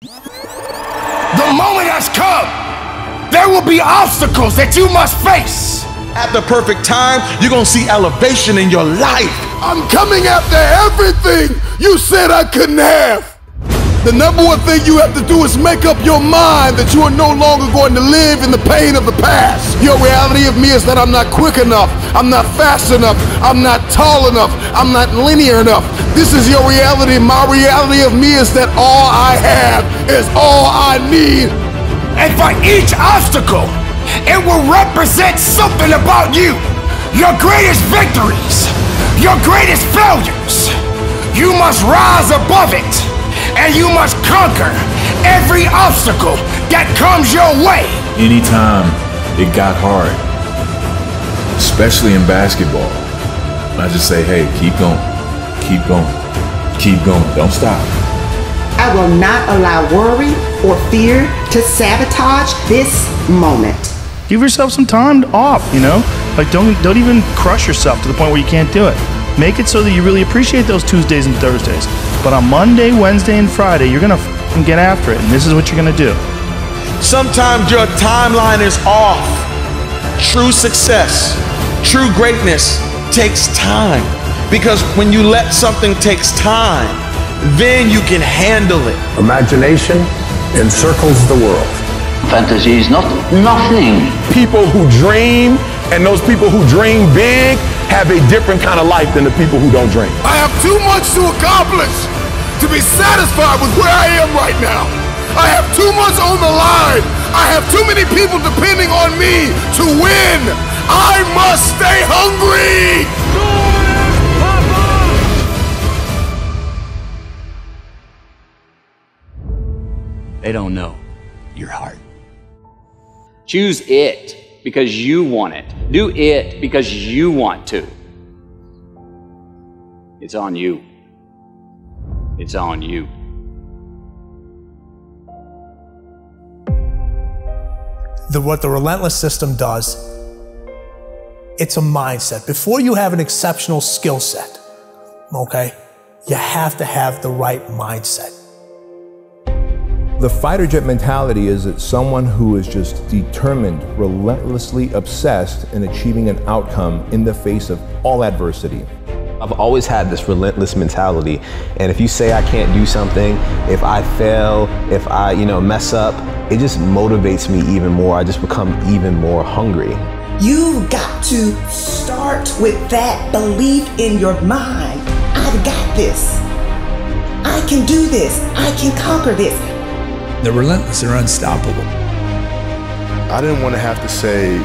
The moment has come. There will be obstacles that you must face. At the perfect time, you're gonna see elevation in your life. I'm coming after everything you said I couldn't have. The number one thing you have to do is make up your mind that you are no longer going to live in the pain of the past. Your reality of me is that I'm not quick enough, I'm not fast enough, I'm not tall enough, I'm not linear enough. This is your reality. My reality of me is that all I have is all I need. And for each obstacle, it will represent something about you. Your greatest victories, your greatest failures. You must rise above it. And you must conquer every obstacle that comes your way. Anytime it got hard, especially in basketball, I just say, hey, keep going, keep going, keep going, don't stop. I will not allow worry or fear to sabotage this moment. Give yourself some time off, you know? Like don't even crush yourself to the point where you can't do it. Make it so that you really appreciate those Tuesdays and Thursdays. But on Monday, Wednesday, and Friday, you're gonna get after it, and this is what you're gonna do. Sometimes your timeline is off. True success, true greatness takes time. Because when you let something takes time, then you can handle it. Imagination encircles the world. Fantasy is not nothing. People who dream and those people who dream big have a different kind of life than the people who don't dream. I have too much to accomplish to be satisfied with where I am right now. I have too much on the line. I have too many people depending on me to win. I must stay hungry. They don't know your heart. Choose it because you want it. Do it because you want to. It's on you. It's on you. What the Relentless system does, it's a mindset. Before you have an exceptional skill set, okay, you have to have the right mindset. The fighter jet mentality is that someone who is just determined, relentlessly obsessed in achieving an outcome in the face of all adversity. I've always had this relentless mentality, and if you say I can't do something, if I fail, if I mess up, it just motivates me even more. I just become even more hungry. You've got to start with that belief in your mind. I've got this. I can do this. I can conquer this. The Relentless are unstoppable. I didn't want to have to say,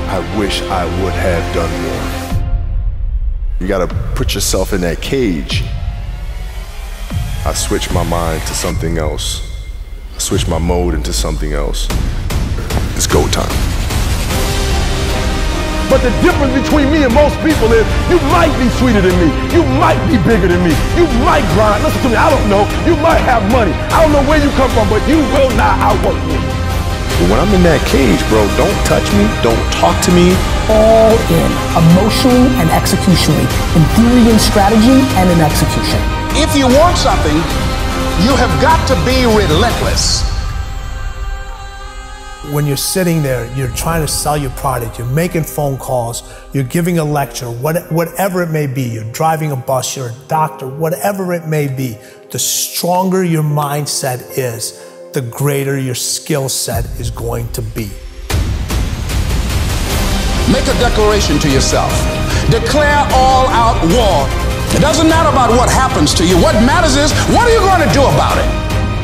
I wish I would have done more. You got to put yourself in that cage. I switched my mind to something else. I switched my mode into something else. It's go time. But the difference between me and most people is you might be sweeter than me. You might be bigger than me. You might grind. Listen to me, I don't know. You might have money. I don't know where you come from, but you will not outwork me. But when I'm in that cage, bro, don't touch me. Don't talk to me. All in, emotionally and executionally, in theory and strategy and in execution. If you want something, you have got to be relentless. When you're sitting there, you're trying to sell your product, you're making phone calls, you're giving a lecture, whatever it may be, you're driving a bus, you're a doctor, whatever it may be, the stronger your mindset is, the greater your skill set is going to be. Make a declaration to yourself. Declare all-out war. It doesn't matter about what happens to you. What matters is, what are you going to do about it?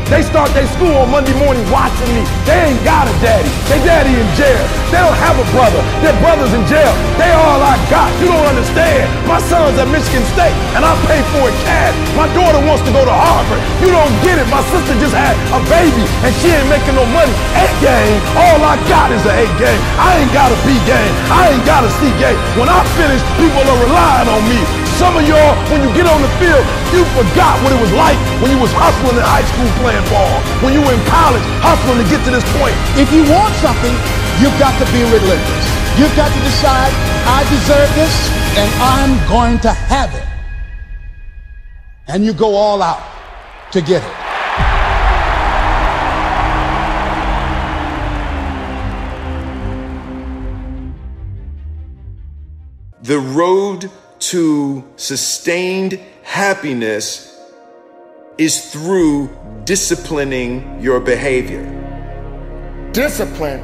They start their school on Monday morning watching me. They ain't got a daddy. Their daddy in jail. They don't have a brother. Their brother's in jail. They all I got. You don't understand. My son's at Michigan State, and I pay for it cash. My daughter wants to go to Harvard. You don't get it. My sister just had a baby, and she ain't making no money. A game. All I got is an A game. I ain't got a B game. I ain't got a C game. When I finish, people are relying on me. Some of y'all, when you get on the field, you forgot what it was like when you was hustling in high school playing ball, when you were in college hustling to get to this point. If you want something, you've got to be relentless. You've got to decide, I deserve this, and I'm going to have it. And you go all out to get it. The road to sustained happiness is through disciplining your behavior. Discipline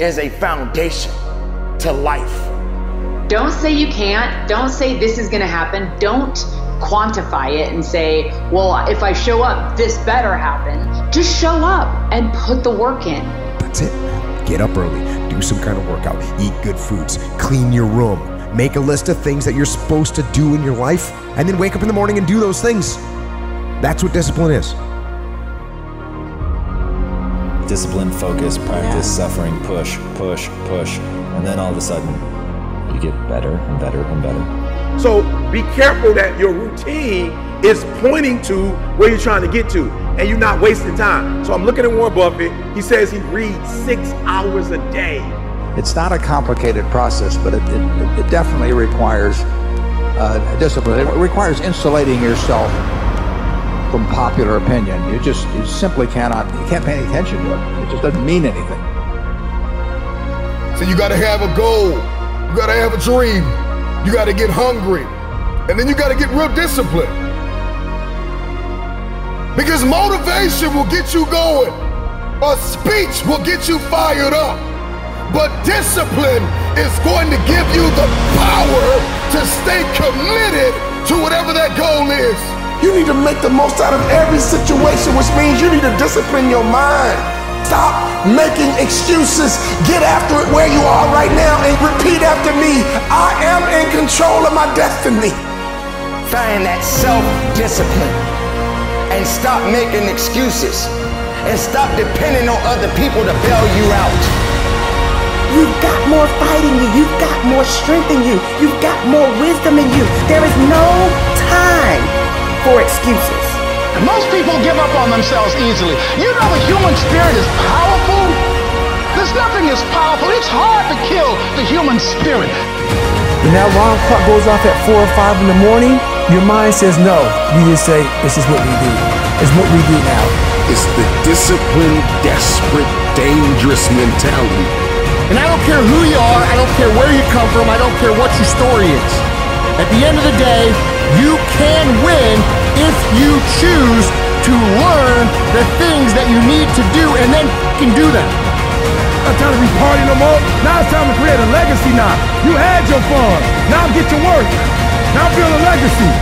is a foundation to life. Don't say you can't. Don't say this is going to happen. Don't quantify it and say, well, if I show up, this better happen. Just show up and put the work in. That's it. Get up early, do some kind of workout, eat good foods, clean your room, make a list of things that you're supposed to do in your life, and then wake up in the morning and do those things. That's what discipline is. Discipline, focus, practice, suffering, push, push, push, and then all of a sudden, you get better and better and better. So be careful that your routine is pointing to where you're trying to get to, and you're not wasting time. So I'm looking at Warren Buffett. He says he reads 6 hours a day. It's not a complicated process, but it definitely requires discipline. It requires insulating yourself from popular opinion. You simply cannot, you can't pay any attention to it. It just doesn't mean anything. So you gotta have a goal. You gotta have a dream. You gotta get hungry. And then you gotta get real disciplined. Because motivation will get you going. A speech will get you fired up. But discipline is going to give you the power to stay committed to whatever that goal is. You need to make the most out of every situation, which means you need to discipline your mind. Stop making excuses. Get after it where you are right now and repeat after me. I am in control of my destiny. Find that self-discipline and stop making excuses and stop depending on other people to bail you out. You've got more fight in you. You've got more strength in you. You've got more wisdom in you. There is no time for excuses. And most people give up on themselves easily. You know the human spirit is powerful. There's nothing as powerful. It's hard to kill the human spirit. When that alarm clock goes off at 4 or 5 in the morning, your mind says no. You just say, this is what we do. It's what we do now. It's the disciplined, desperate, dangerous mentality. And I don't care who you are, I don't care where you come from, I don't care what your story is. At the end of the day, you can win if you choose to learn the things that you need to do and then can do them. Not time to be partying no more. Now it's time to create a legacy now. You had your fun. Now get to work. Now build a legacy.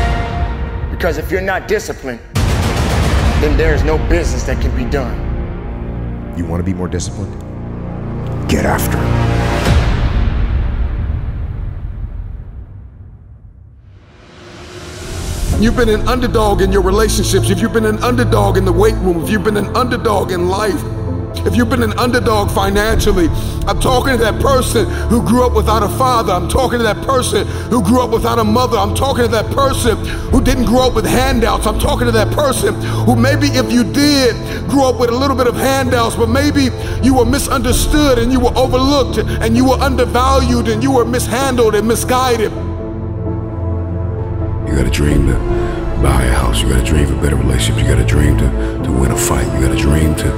Because if you're not disciplined, then there's no business that can be done. You want to be more disciplined? Get after it. You've been an underdog in your relationships. If you've been an underdog in the weight room, if you've been an underdog in life, if you've been an underdog financially, I'm talking to that person who grew up without a father. I'm talking to that person who grew up without a mother. I'm talking to that person who didn't grow up with handouts. I'm talking to that person who maybe if you did grow up with a little bit of handouts, but maybe you were misunderstood and you were overlooked and you were undervalued and you were mishandled and misguided. You got a dream to buy a house. You got a dream for better relationships. You got a dream to win a fight. You got a dream to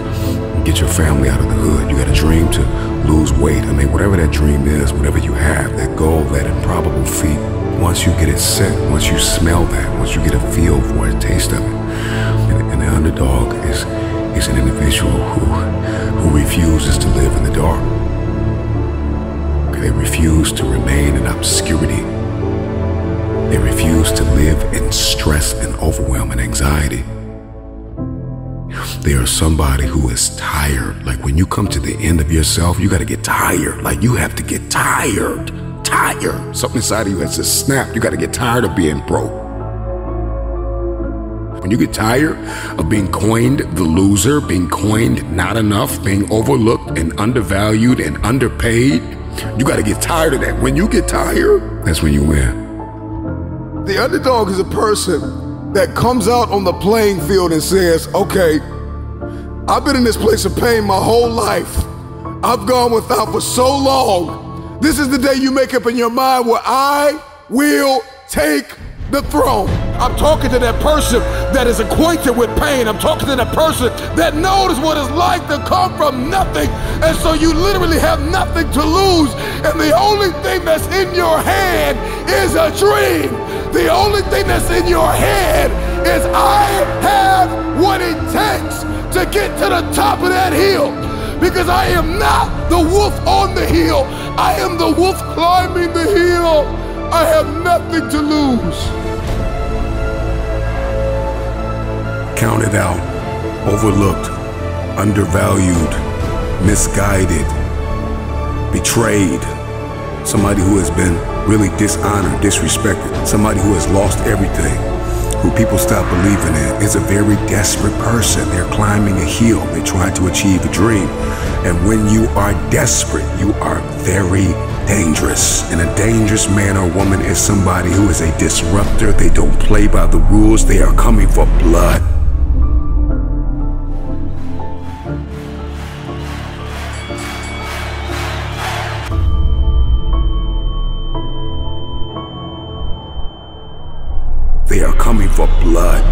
get your family out of the hood. You got a dream to lose weight. I mean, whatever that dream is, whatever you have, that goal, that improbable feat, once you get it set, once you smell that, once you get a feel for it, a taste of it, and the underdog is an individual who refuses to live in the dark. They refuse to remain in obscurity. They refuse to live in stress and overwhelm and anxiety. They are somebody who is tired. Like when you come to the end of yourself, you got to get tired. Like you have to get tired. Tired. Something inside of you has to snap. You got to get tired of being broke. When you get tired of being coined the loser, being coined not enough, being overlooked and undervalued and underpaid, you got to get tired of that. When you get tired, that's when you win. The underdog is a person that comes out on the playing field and says, okay, I've been in this place of pain my whole life. I've gone without for so long. This is the day you make up in your mind where I will take the throne. I'm talking to that person that is acquainted with pain. I'm talking to that person that knows what it's like to come from nothing. And so you literally have nothing to lose. And the only thing that's in your head is a dream. The only thing that's in your head is I have what it takes to get to the top of that hill. Because I am not the wolf on the hill. I am the wolf climbing the hill. I have nothing to lose. Counted out, overlooked, undervalued, misguided, betrayed. Somebody who has been really dishonored, disrespected. Somebody who has lost everything, who people stop believing in, is a very desperate person. They're climbing a hill. They're trying to achieve a dream. And when you are desperate, you are very dangerous. And a dangerous man or woman is somebody who is a disruptor. They don't play by the rules. They are coming for blood. They are coming for blood.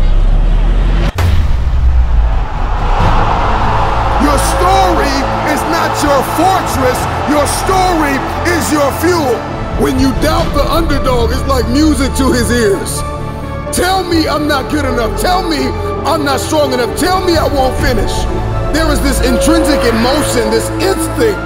Your story is not your fortress. Your story is your fuel. When you doubt the underdog, it's like music to his ears. Tell me I'm not good enough. Tell me I'm not strong enough. Tell me I won't finish. There is this intrinsic emotion, this instinct.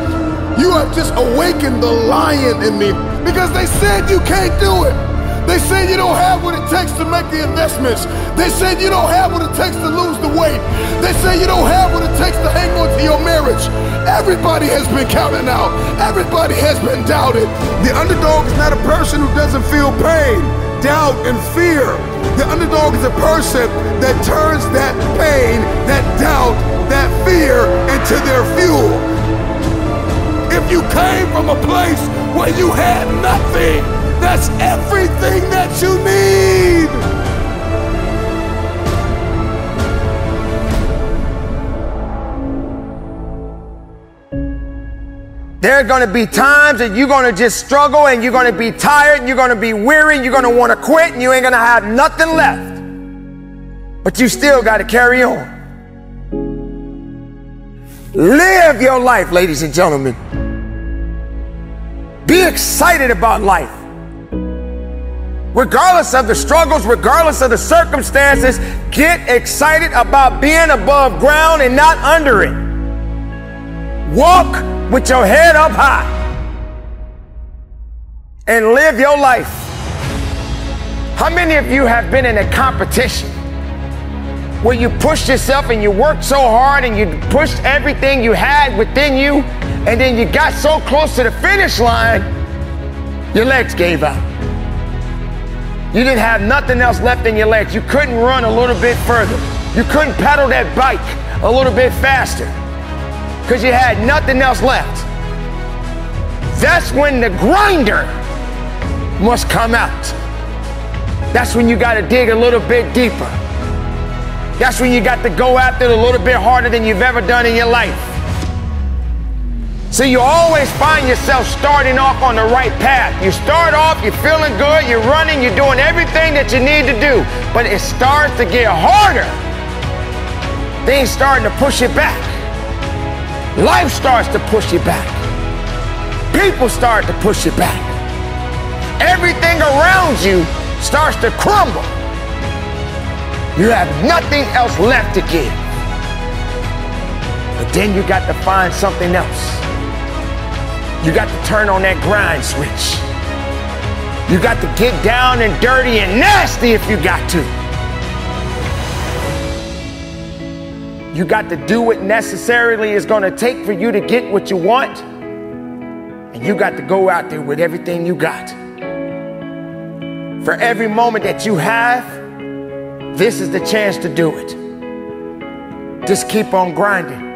You have just awakened the lion in me because they said you can't do it. They said you don't have what it takes to make the investments. They said you don't have what it takes to lose the weight. They say you don't have what it takes to hang on to your marriage. Everybody has been counted out. Everybody has been doubted. The underdog is not a person who doesn't feel pain, doubt, and fear. The underdog is a person that turns that pain, that doubt, that fear into their fuel. If you came from a place where you had nothing, that's everything that you need. There are going to be times that you're going to just struggle and you're going to be tired and you're going to be weary and you're going to want to quit and you ain't going to have nothing left. But you still got to carry on. Live your life, ladies and gentlemen. Be excited about life. Regardless of the struggles, regardless of the circumstances, get excited about being above ground and not under it. Walk with your head up high and live your life. How many of you have been in a competition where you pushed yourself and you worked so hard and you pushed everything you had within you, and then you got so close to the finish line, your legs gave out? You didn't have nothing else left in your legs. You couldn't run a little bit further. You couldn't pedal that bike a little bit faster because you had nothing else left. That's when the grinder must come out. That's when you got to dig a little bit deeper. That's when you got to go after it a little bit harder than you've ever done in your life. So you always find yourself starting off on the right path. You start off, you're feeling good, you're running, you're doing everything that you need to do. But it starts to get harder. Things starting to push you back. Life starts to push you back. People start to push you back. Everything around you starts to crumble. You have nothing else left to give. But then you got to find something else. You got to turn on that grind switch. You got to get down and dirty and nasty if you got to. You got to do what necessarily is going to take for you to get what you want. And you got to go out there with everything you got. For every moment that you have, this is the chance to do it. Just keep on grinding.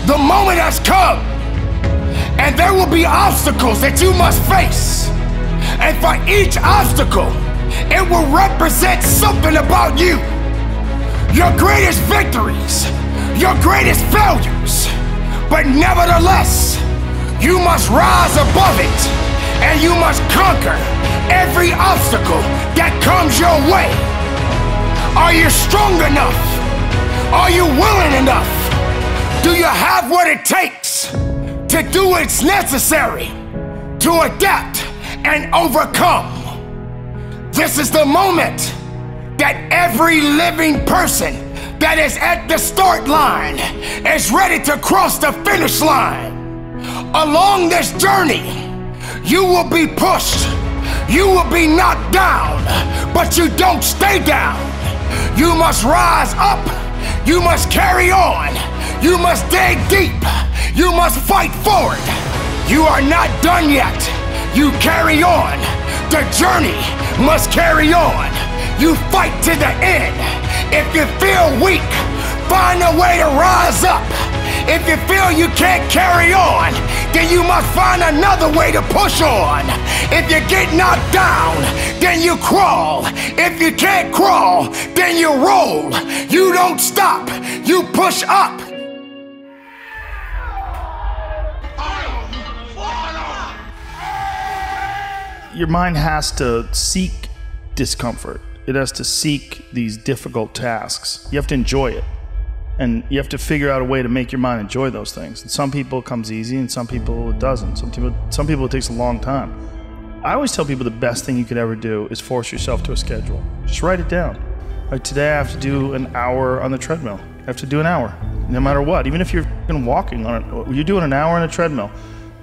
The moment has come, and there will be obstacles that you must face. And for each obstacle, it will represent something about you. Your greatest victories, your greatest failures. But nevertheless, you must rise above it and you must conquer every obstacle that comes your way. Are you strong enough? Are you willing enough? Do you have what it takes to do what's necessary to adapt and overcome? This is the moment that every living person that is at the start line is ready to cross the finish line. Along this journey, you will be pushed, you will be knocked down, but you don't stay down. You must rise up, you must carry on, you must dig deep, you must fight forward. You are not done yet, you carry on. The journey must carry on. You fight to the end. If you feel weak, find a way to rise up. If you feel you can't carry on, then you must find another way to push on. If you get knocked down, then you crawl. If you can't crawl, then you roll. You don't stop, you push up. Your mind has to seek discomfort. It has to seek these difficult tasks. You have to enjoy it. And you have to figure out a way to make your mind enjoy those things. And some people it comes easy and some people it doesn't. Some people it takes a long time. I always tell people the best thing you could ever do is force yourself to a schedule. Just write it down. Like today I have to do an hour on the treadmill. I have to do an hour, no matter what. Even if you're walking on it, you're doing an hour on a treadmill.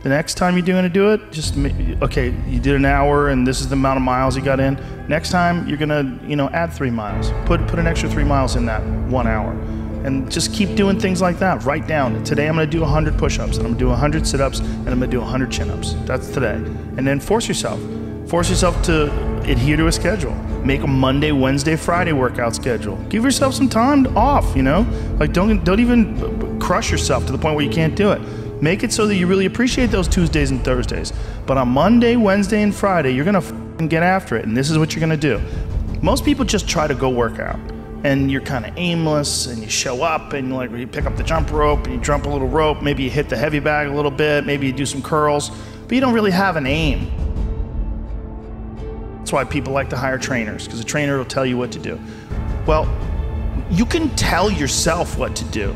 The next time you're going to do it, just, okay, you did an hour and this is the amount of miles you got in. Next time you're going to, add 3 miles. Put an extra 3 miles in that 1 hour. And just keep doing things like that. Write down, today I'm going to do 100 push-ups, and I'm going to do 100 sit-ups, and I'm going to do 100 chin-ups. That's today. And then force yourself. Force yourself to adhere to a schedule. Make a Monday, Wednesday, Friday workout schedule. Give yourself some time off, Like don't even crush yourself to the point where you can't do it. Make it so that you really appreciate those Tuesdays and Thursdays. But on Monday, Wednesday, and Friday, you're going to get after it, and this is what you're going to do. Most people just try to go work out, and you're kind of aimless, and you show up, and you pick up the jump rope, and you jump a little rope, maybe you hit the heavy bag a little bit, maybe you do some curls, but you don't really have an aim. That's why people like to hire trainers, because a trainer will tell you what to do. Well, you can tell yourself what to do.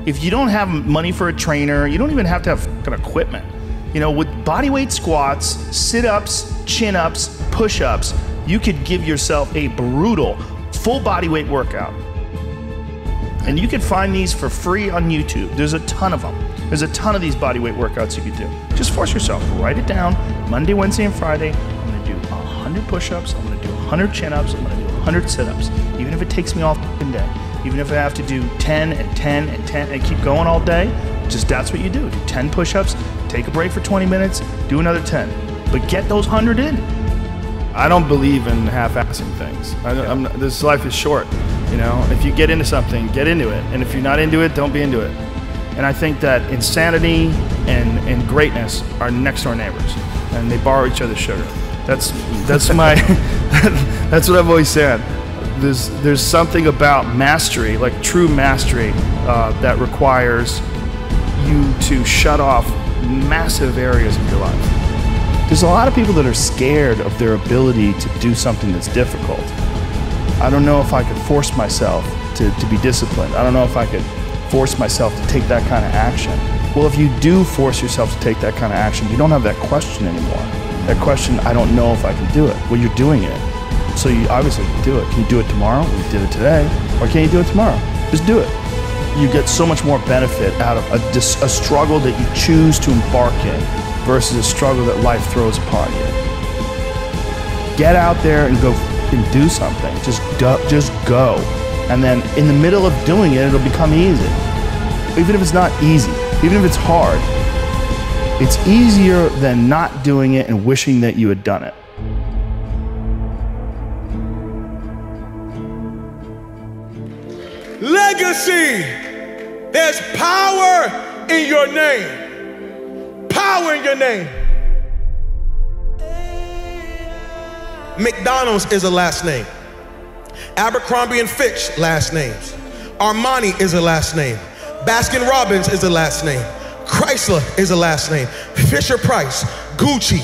If you don't have money for a trainer, you don't even have to have fucking equipment. With bodyweight squats, sit-ups, chin-ups, push-ups, you could give yourself a brutal full bodyweight workout. And you can find these for free on YouTube. There's a ton of them. There's a ton of these bodyweight workouts you could do. Just force yourself, write it down. Monday, Wednesday, and Friday, I'm gonna do 100 push-ups, I'm gonna do 100 chin-ups, I'm gonna do 100 sit-ups, even if it takes me all fucking day. Even if I have to do 10 and 10 and 10 and keep going all day, just that's what you do. Do 10 push-ups, take a break for 20 minutes, do another 10. But get those 100 in. I don't believe in half-assing things. This life is short, If you get into something, get into it. And if you're not into it, don't be into it. And I think that insanity and greatness are next-door neighbors, and they borrow each other's sugar. That's my, that's what I've always said. There's something about mastery, like true mastery, that requires you to shut off massive areas of your life. There's a lot of people that are scared of their ability to do something that's difficult. I don't know if I could force myself to be disciplined. I don't know if I could force myself to take that kind of action. Well, if you do force yourself to take that kind of action, you don't have that question anymore. That question, I don't know if I can do it. Well, you're doing it. So you obviously can do it. Can you do it tomorrow? We did it today. Or can you do it tomorrow? Just do it. You get so much more benefit out of a struggle that you choose to embark in versus a struggle that life throws upon you. Get out there and go and do something. Just go. And then in the middle of doing it, it'll become easy. Even if it's not easy, even if it's hard, it's easier than not doing it and wishing that you had done it. Legacy. There's power in your name. Power in your name. McDonald's is a last name. Abercrombie and Fitch, last names. Armani is a last name. Baskin Robbins is a last name. Chrysler is a last name. Fisher Price, Gucci,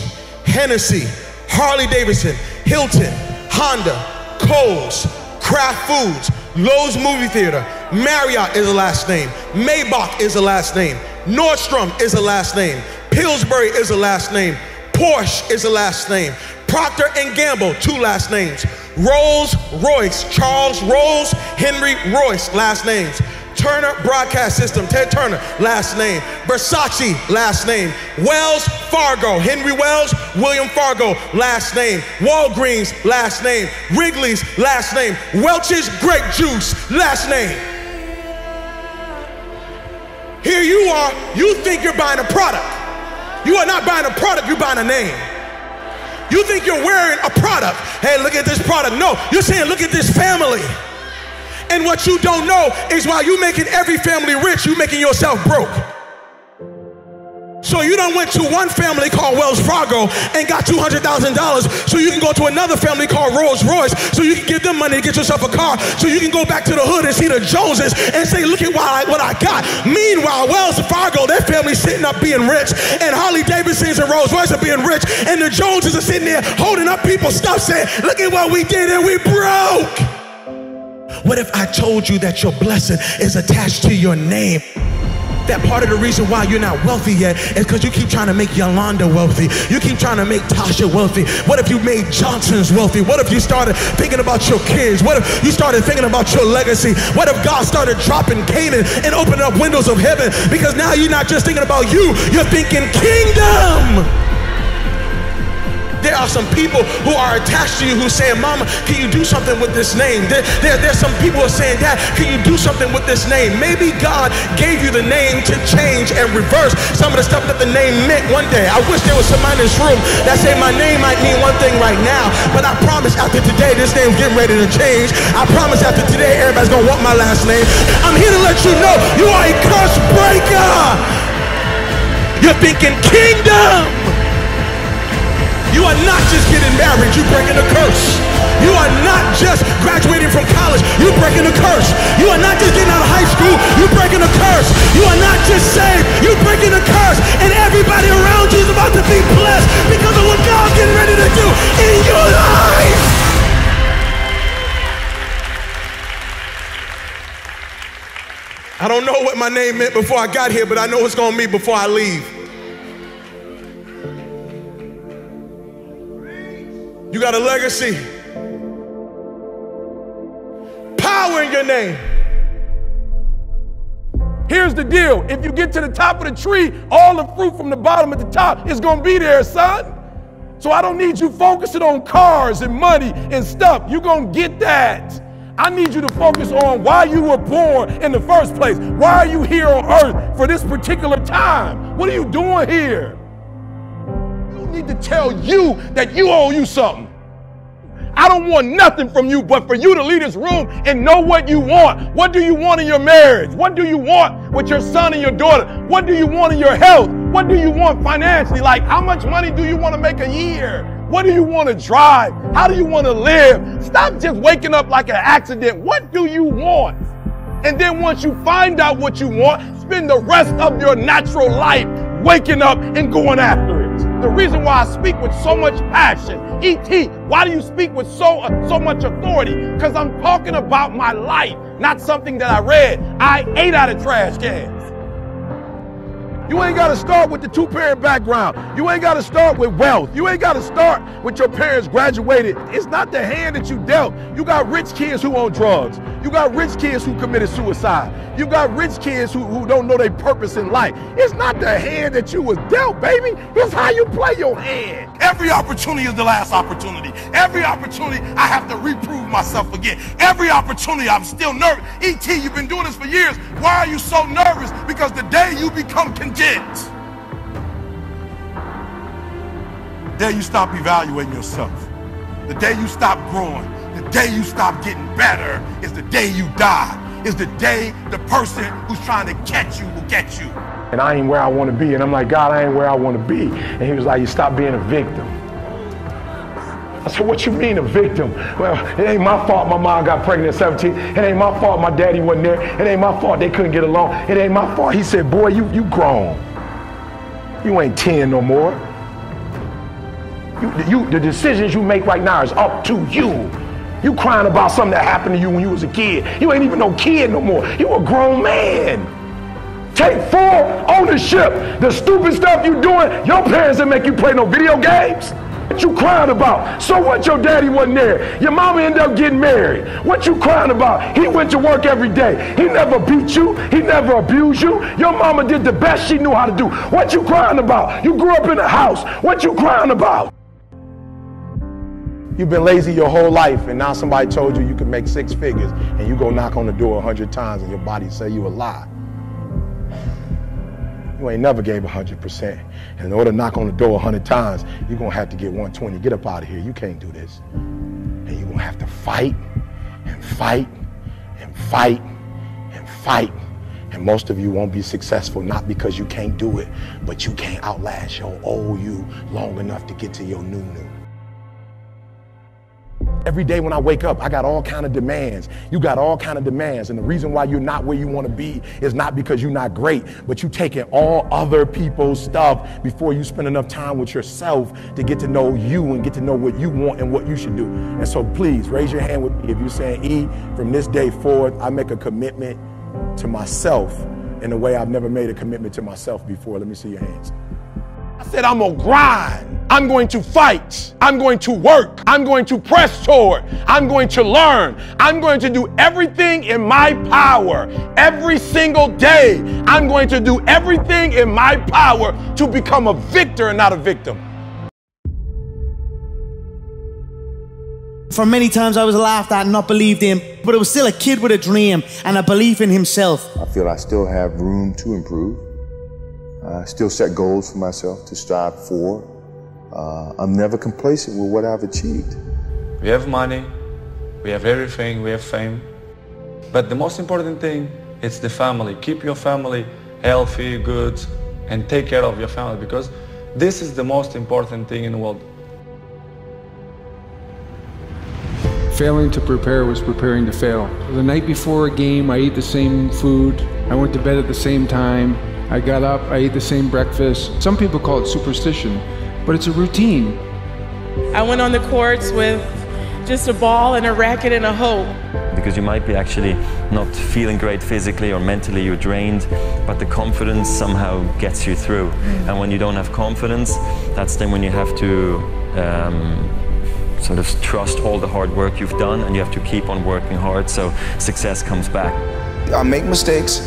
Hennessy, Harley Davidson, Hilton, Honda, Kohl's, Kraft Foods, Lowe's Movie Theater, Marriott is a last name, Maybach is a last name, Nordstrom is a last name, Pillsbury is a last name, Porsche is a last name, Procter & Gamble, 2 last names, Rolls Royce, Charles Rolls Henry Royce, last names, Turner Broadcast System, Ted Turner, last name, Versace, last name, Wells Fargo, Henry Wells, William Fargo, last name, Walgreens, last name, Wrigley's, last name, Welch's Grape Juice, last name. Here you are, you think you're buying a product. You are not buying a product, you're buying a name. You think you're wearing a product. Hey, look at this product. No, you're saying, look at this family. And what you don't know is while you're making every family rich, you're making yourself broke. So you done went to one family called Wells Fargo and got $200,000 so you can go to another family called Rolls Royce so you can give them money to get yourself a car so you can go back to the hood and see the Joneses and say, look at what I got. Meanwhile, Wells Fargo, their family's sitting up being rich, and Harley Davidsons and Rolls Royce are being rich, and the Joneses are sitting there holding up people's stuff saying, look at what we did and we broke. What if I told you that your blessing is attached to your name? That part of the reason why you're not wealthy yet is because you keep trying to make Yolanda wealthy. You keep trying to make Tasha wealthy. What if you made Johnson's wealthy? What if you started thinking about your kids? What if you started thinking about your legacy? What if God started dropping Canaan and opening up windows of heaven? Because now you're not just thinking about you, you're thinking kingdom. There are some people who are attached to you who say, Mama, can you do something with this name? There's some people who are saying, Dad, can you do something with this name? Maybe God gave you the name to change and reverse some of the stuff that the name meant one day. I wish there was somebody in this room that said my name might mean one thing right now, but I promise after today, this name's getting ready to change. I promise after today, everybody's gonna want my last name. I'm here to let you know you are a curse breaker. You're thinking kingdom. You are not just getting married, you're breaking a curse. You are not just graduating from college, you're breaking a curse. You are not just getting out of high school, you're breaking a curse. You are not just saved, you're breaking a curse. And everybody around you is about to be blessed because of what God's getting ready to do in your life. I don't know what my name meant before I got here, but I know it's gonna mean before I leave. You got a legacy. Power in your name. Here's the deal. If you get to the top of the tree, all the fruit from the bottom at the top is gonna be there, son. So I don't need you focusing on cars and money and stuff. You're gonna get that. I need you to focus on why you were born in the first place. Why are you here on earth for this particular time? What are you doing here? Need to tell you that you owe you something. I don't want nothing from you but for you to leave this room and know what you want. What do you want in your marriage? What do you want with your son and your daughter? What do you want in your health? What do you want financially? Like, how much money do you want to make a year? What do you want to drive? How do you want to live? Stop just waking up like an accident. What do you want? And then once you find out what you want, spend the rest of your natural life waking up and going after it. The reason why I speak with so much passion, E.T., why do you speak with so much authority? Because I'm talking about my life, not something that I read. I ate out of trash cans. You ain't got to start with the two-parent background. You ain't got to start with wealth. You ain't got to start with your parents graduated. It's not the hand that you dealt. You got rich kids who own drugs. You got rich kids who committed suicide. You got rich kids who don't know their purpose in life. It's not the hand that you was dealt, baby. It's how you play your hand. Every opportunity is the last opportunity. Every opportunity I have to reprove myself again. Every opportunity I'm still nervous. E.T., you've been doing this for years. Why are you so nervous? Because the day you become content, the day you stop evaluating yourself, the day you stop growing, the day you stop getting better is the day you die. Is the day the person who's trying to catch you will get you. And I ain't where I want to be. And I'm like, God, I ain't where I want to be. And he was like, you stop being a victim. I said, what you mean a victim? Well, it ain't my fault my mom got pregnant at 17. It ain't my fault my daddy wasn't there. It ain't my fault they couldn't get along. It ain't my fault. He said, boy, you grown. You ain't 10 no more. The decisions you make right now is up to you. You crying about something that happened to you when you was a kid. You ain't even no kid no more. You a grown man. Take full ownership. The stupid stuff you doing, your parents didn't make you play no video games. What you crying about? So what, your daddy wasn't there? Your mama ended up getting married. What you crying about? He went to work every day. He never beat you. He never abused you. Your mama did the best she knew how to do. What you crying about? You grew up in a house. What you crying about? You've been lazy your whole life, and now somebody told you you can make 6 figures, and you go knock on the door 100 times, and your body say you a lie. You ain't never gave 100%. And in order to knock on the door 100 times, you're gonna have to get 120. Get up out of here. You can't do this. And you're gonna have to fight and fight and fight and fight. And most of you won't be successful, not because you can't do it, but you can't outlast your old you long enough to get to your new. Every day when I wake up, I got all kind of demands. You got all kind of demands. And the reason why you're not where you want to be is not because you're not great, but you taking all other people's stuff before you spend enough time with yourself to get to know you and get to know what you want and what you should do. And so please raise your hand with me if you're saying, E, from this day forward, I make a commitment to myself in a way I've never made a commitment to myself before. Let me see your hands. I said, I'm gonna grind. I'm going to fight. I'm going to work. I'm going to press toward. I'm going to learn. I'm going to do everything in my power every single day. I'm going to do everything in my power to become a victor and not a victim. For many times I was laughed at and not believed in, but it was still a kid with a dream and a belief in himself. I feel I still have room to improve. I still set goals for myself to strive for. I'm never complacent with what I've achieved. We have money, we have everything, we have fame. But the most important thing is the family. Keep your family healthy, good, and take care of your family, because this is the most important thing in the world. Failing to prepare was preparing to fail. The night before a game, I ate the same food. I went to bed at the same time. I got up, I ate the same breakfast. Some people call it superstition, but it's a routine. I went on the courts with just a ball and a racket and a hope. Because you might be actually not feeling great physically or mentally, you're drained, but the confidence somehow gets you through. And when you don't have confidence, that's then when you have to sort of trust all the hard work you've done, and you have to keep on working hard so success comes back. I make mistakes,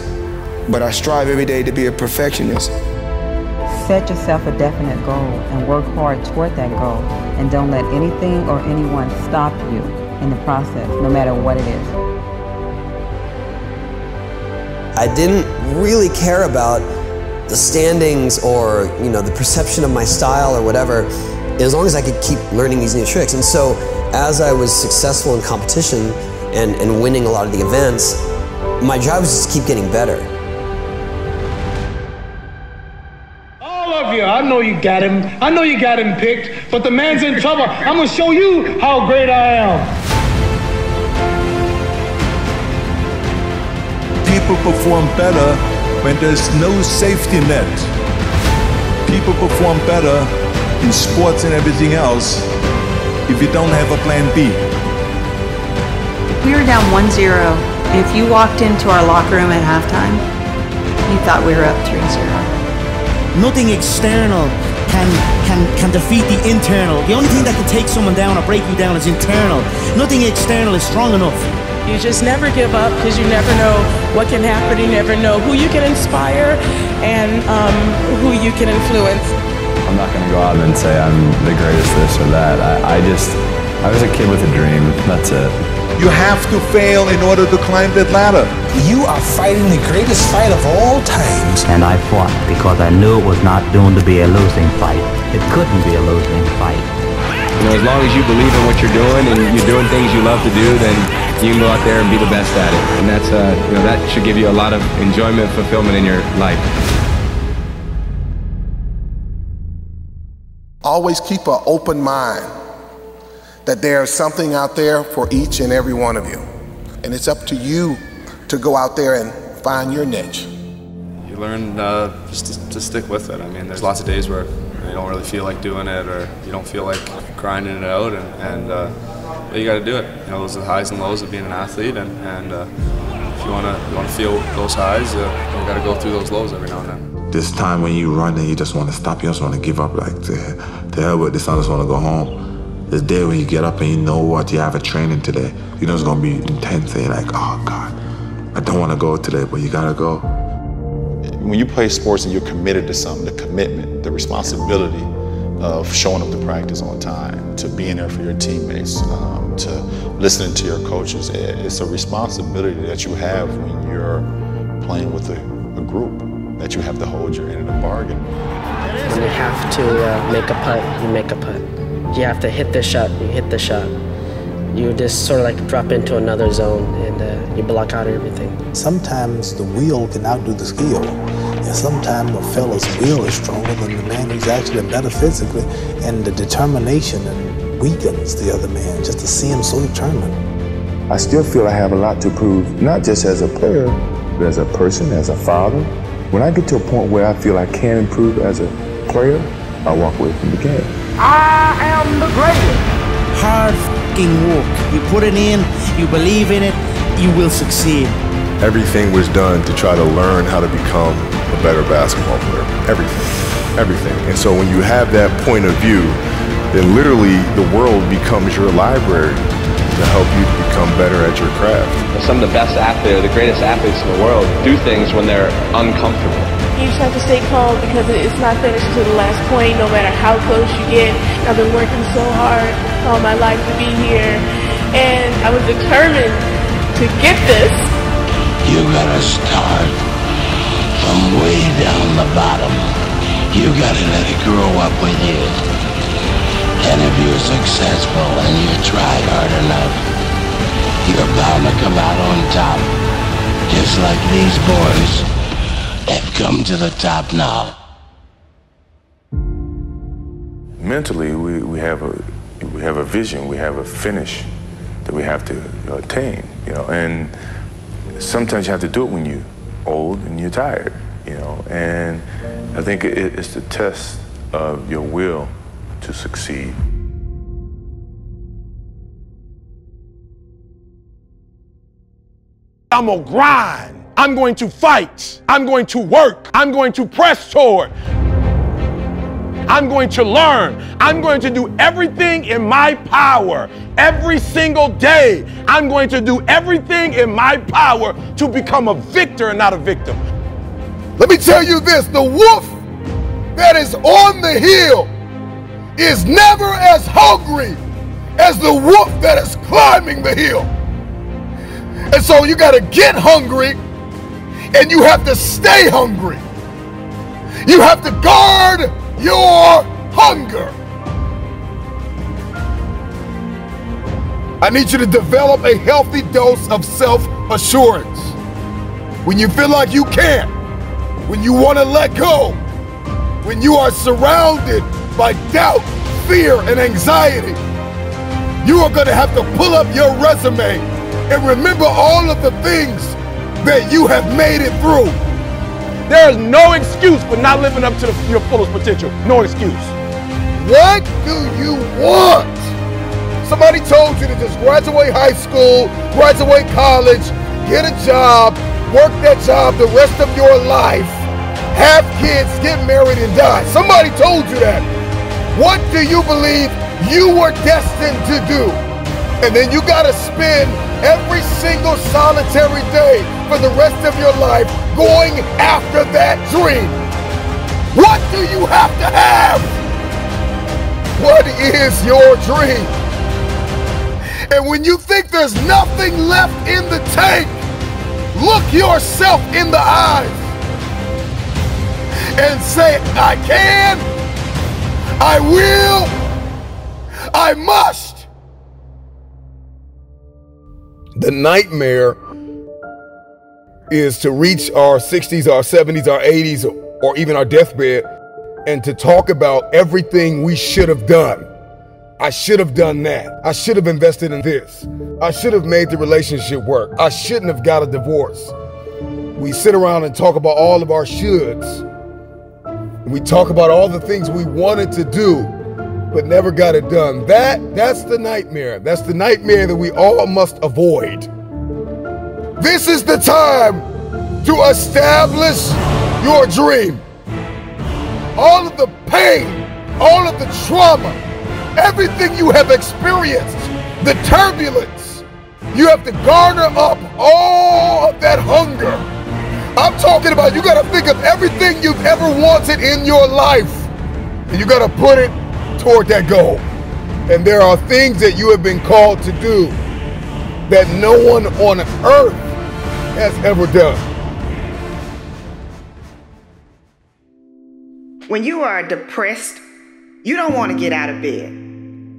but I strive every day to be a perfectionist. Set yourself a definite goal and work hard toward that goal, and don't let anything or anyone stop you in the process, no matter what it is. I didn't really care about the standings or, the perception of my style or whatever, as long as I could keep learning these new tricks. And so as I was successful in competition and winning a lot of the events, my job was just to keep getting better. All of you, I know you got him. I know you got him picked, but the man's in trouble. I'm gonna show you how great I am. People perform better when there's no safety net. People perform better in sports and everything else if you don't have a plan B. We were down 1-0, and if you walked into our locker room at halftime, you thought we were up 3-0. Nothing external can defeat the internal. The only thing that can take someone down or break you down is internal. Nothing external is strong enough. You just never give up, because you never know what can happen. You never know who you can inspire and who you can influence. I'm not going to go out and say I'm the greatest this or that. I was a kid with a dream, that's it. You have to fail in order to climb that ladder. You are fighting the greatest fight of all times. And I fought because I knew it was not doomed to be a losing fight. It couldn't be a losing fight. As long as you believe in what you're doing and you're doing things you love to do, then you can go out there and be the best at it. And that's, that should give you a lot of enjoyment, fulfillment in your life. Always keep an open mind that there's something out there for each and every one of you. And it's up to you to go out there and find your niche. You learn just to stick with it. I mean, there's lots of days where you don't really feel like doing it, or you don't feel like grinding it out, and you got to do it. You know, those are the highs and lows of being an athlete, and if you want to feel those highs, you got to go through those lows every now and then. This time when you run and you just want to stop, you just want to give up, like, to hell with this, I just want to go home. This day when you get up and you know what, you have a training today, you know it's going to be intense, and you're like, oh God, I don't want to go today, but you got to go. When you play sports and you're committed to something, the commitment, the responsibility of showing up to practice on time, to being there for your teammates, to listening to your coaches, it's a responsibility that you have when you're playing with a group, that you have to hold your end of the bargain. When you have to make a putt, you make a putt. You have to hit the shot, you hit the shot. You just sort of like drop into another zone and you block out everything. Sometimes the will can outdo the skill. And sometimes a fella's will is stronger than the man who's actually better physically, and the determination weakens the other man just to see him so determined. I still feel I have a lot to prove, not just as a player, but as a person, as a father. When I get to a point where I feel I can improve as a player, I walk away from the game. I am the greatest. Hard f***ing work. You put it in, you believe in it, you will succeed. Everything was done to try to learn how to become a better basketball player. Everything. And so when you have that point of view, then literally the world becomes your library to help you become better at your craft. Some of the best athletes, the greatest athletes in the world, do things when they're uncomfortable. You just have to stay calm because it's not finished to the last point, no matter how close you get. I've been working so hard all my life to be here, and I was determined to get this. You gotta start from way down the bottom. You gotta let it grow up with you. And if you're successful and you try hard enough, you're bound to come out on top. Just like these boys have come to the top now. Mentally, we have a vision, we have a finish that we have to attain, and sometimes you have to do it when you're old and you're tired, and I think it's the test of your will to succeed. I'm gonna grind. I'm going to fight. I'm going to work. I'm going to press toward. I'm going to learn. I'm going to do everything in my power every single day. I'm going to do everything in my power to become a victor and not a victim. Let me tell you this, the wolf that is on the hill is never as hungry as the wolf that is climbing the hill. And so you gotta get hungry and you have to stay hungry. You have to guard your hunger. I need you to develop a healthy dose of self-assurance. When you feel like you can't, when you want to let go, when you are surrounded by doubt, fear, and anxiety, you are going to have to pull up your resume and remember all of the things that you have made it through. There is no excuse for not living up to your fullest potential. No excuse. What do you want? Somebody told you to just graduate high school, graduate college, get a job, work that job the rest of your life, have kids, get married, and die. Somebody told you that. What do you believe you were destined to do? And then you gotta spend every single solitary day for the rest of your life going after that dream. What do you have to have? What is your dream? And when you think there's nothing left in the tank, look yourself in the eyes and say, I can, I will, I must. The nightmare is to reach our 60s, our 70s, our 80s, or even our deathbed, and to talk about everything we should have done. I should have done that. I should have invested in this. I should have made the relationship work. I shouldn't have got a divorce. We sit around and talk about all of our shoulds. We talk about all the things we wanted to do, but never got it done. That's the nightmare. That's the nightmare that we all must avoid. This is the time to establish your dream. All of the pain, all of the trauma, everything you have experienced, the turbulence, you have to garner up all of that hunger. I'm talking about, you gotta think of everything you've ever wanted in your life, and you gotta put it toward that goal. And there are things that you have been called to do that no one on earth has ever done. When you are depressed, you don't want to get out of bed.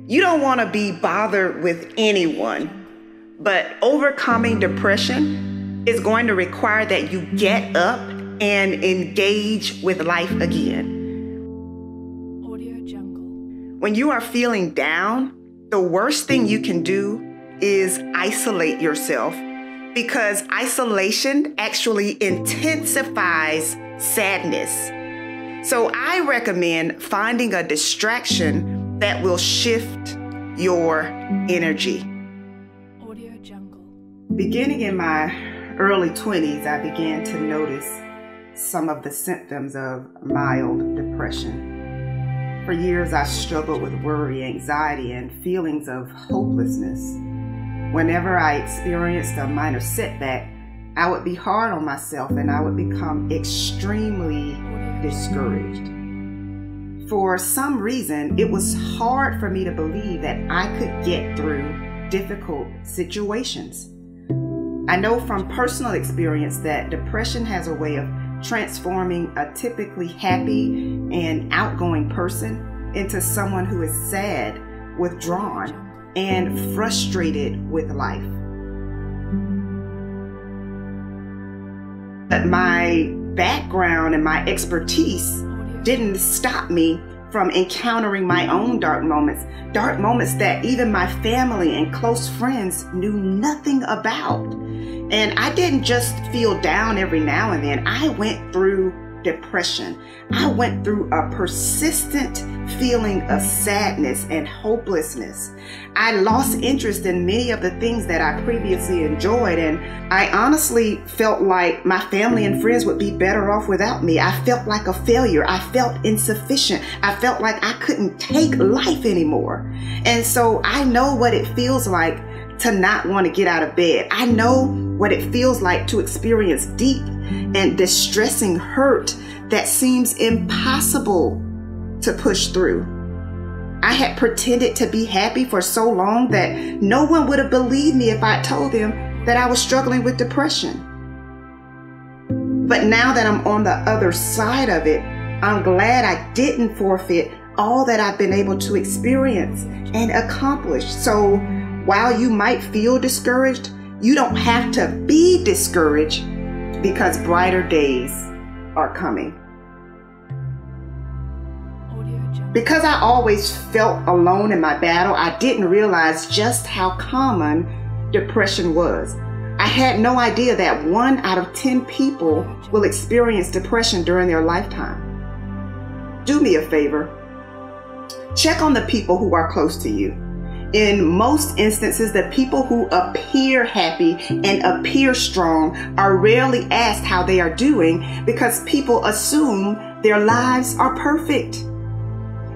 You don't want to be bothered with anyone. But overcoming depression is going to require that you get up and engage with life again. When you are feeling down, the worst thing you can do is isolate yourself, because isolation actually intensifies sadness. So I recommend finding a distraction that will shift your energy. Beginning in my early 20s, I began to notice some of the symptoms of mild depression. For years, I struggled with worry, anxiety, and feelings of hopelessness. Whenever I experienced a minor setback, I would be hard on myself and I would become extremely discouraged. For some reason, it was hard for me to believe that I could get through difficult situations. I know from personal experience that depression has a way of transforming a typically happy and outgoing person into someone who is sad, withdrawn, and frustrated with life. But my background and my expertise didn't stop me from encountering my own dark moments that even my family and close friends knew nothing about. And I didn't just feel down every now and then. I went through depression. I went through a persistent feeling of sadness and hopelessness. I lost interest in many of the things that I previously enjoyed, and I honestly felt like my family and friends would be better off without me. I felt like a failure. I felt insufficient. I felt like I couldn't take life anymore. And so I know what it feels like to not want to get out of bed. I know what it feels like to experience deep and distressing hurt that seems impossible to push through. I had pretended to be happy for so long that no one would have believed me if I told them that I was struggling with depression. But now that I'm on the other side of it, I'm glad I didn't forfeit all that I've been able to experience and accomplish. So while you might feel discouraged, you don't have to be discouraged, because brighter days are coming. Because I always felt alone in my battle, I didn't realize just how common depression was. I had no idea that 1 out of 10 people will experience depression during their lifetime. Do me a favor. Check on the people who are close to you. In most instances, the people who appear happy and appear strong are rarely asked how they are doing, because people assume their lives are perfect.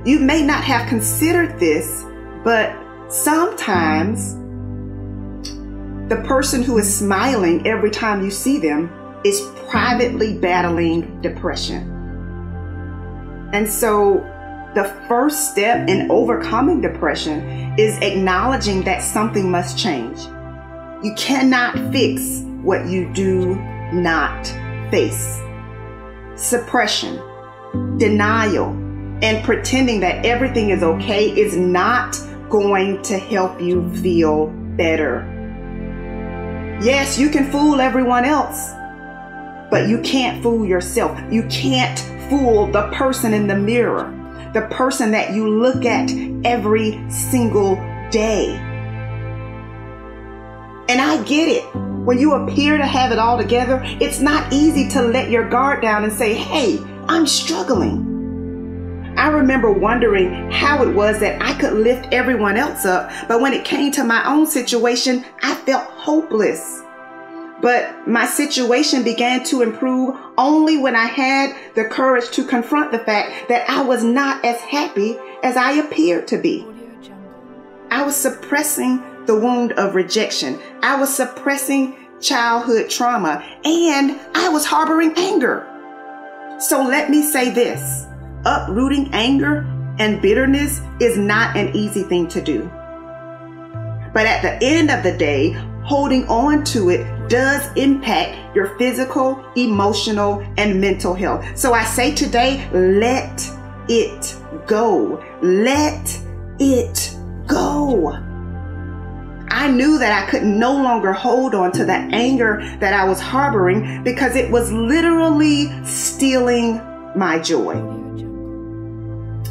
You may not have considered this, but sometimes the person who is smiling every time you see them is privately battling depression. And so the first step in overcoming depression is acknowledging that something must change. You cannot fix what you do not face. Suppression, denial, and pretending that everything is okay is not going to help you feel better. Yes, you can fool everyone else, but you can't fool yourself. You can't fool the person in the mirror, the person that you look at every single day. And I get it. When you appear to have it all together, it's not easy to let your guard down and say, hey, I'm struggling. I remember wondering how it was that I could lift everyone else up, but when it came to my own situation, I felt hopeless. But my situation began to improve only when I had the courage to confront the fact that I was not as happy as I appeared to be. I was suppressing the wound of rejection. I was suppressing childhood trauma, and I was harboring anger. So let me say this: uprooting anger and bitterness is not an easy thing to do. But at the end of the day, holding on to it does impact your physical, emotional, and mental health. So I say today, let it go. Let it go. I knew that I could no longer hold on to the anger that I was harboring because it was literally stealing my joy.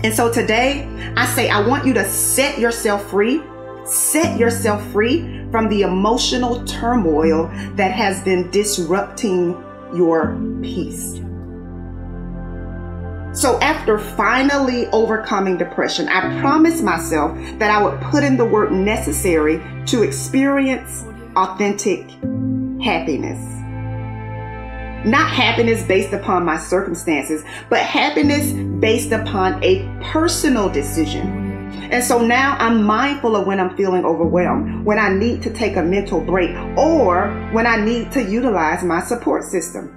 And so today, I say I want you to set yourself free. Set yourself free from the emotional turmoil that has been disrupting your peace. So after finally overcoming depression, I promised myself that I would put in the work necessary to experience authentic happiness. Not happiness based upon my circumstances, but happiness based upon a personal decision. And so now I'm mindful of when I'm feeling overwhelmed, when I need to take a mental break, or when I need to utilize my support system.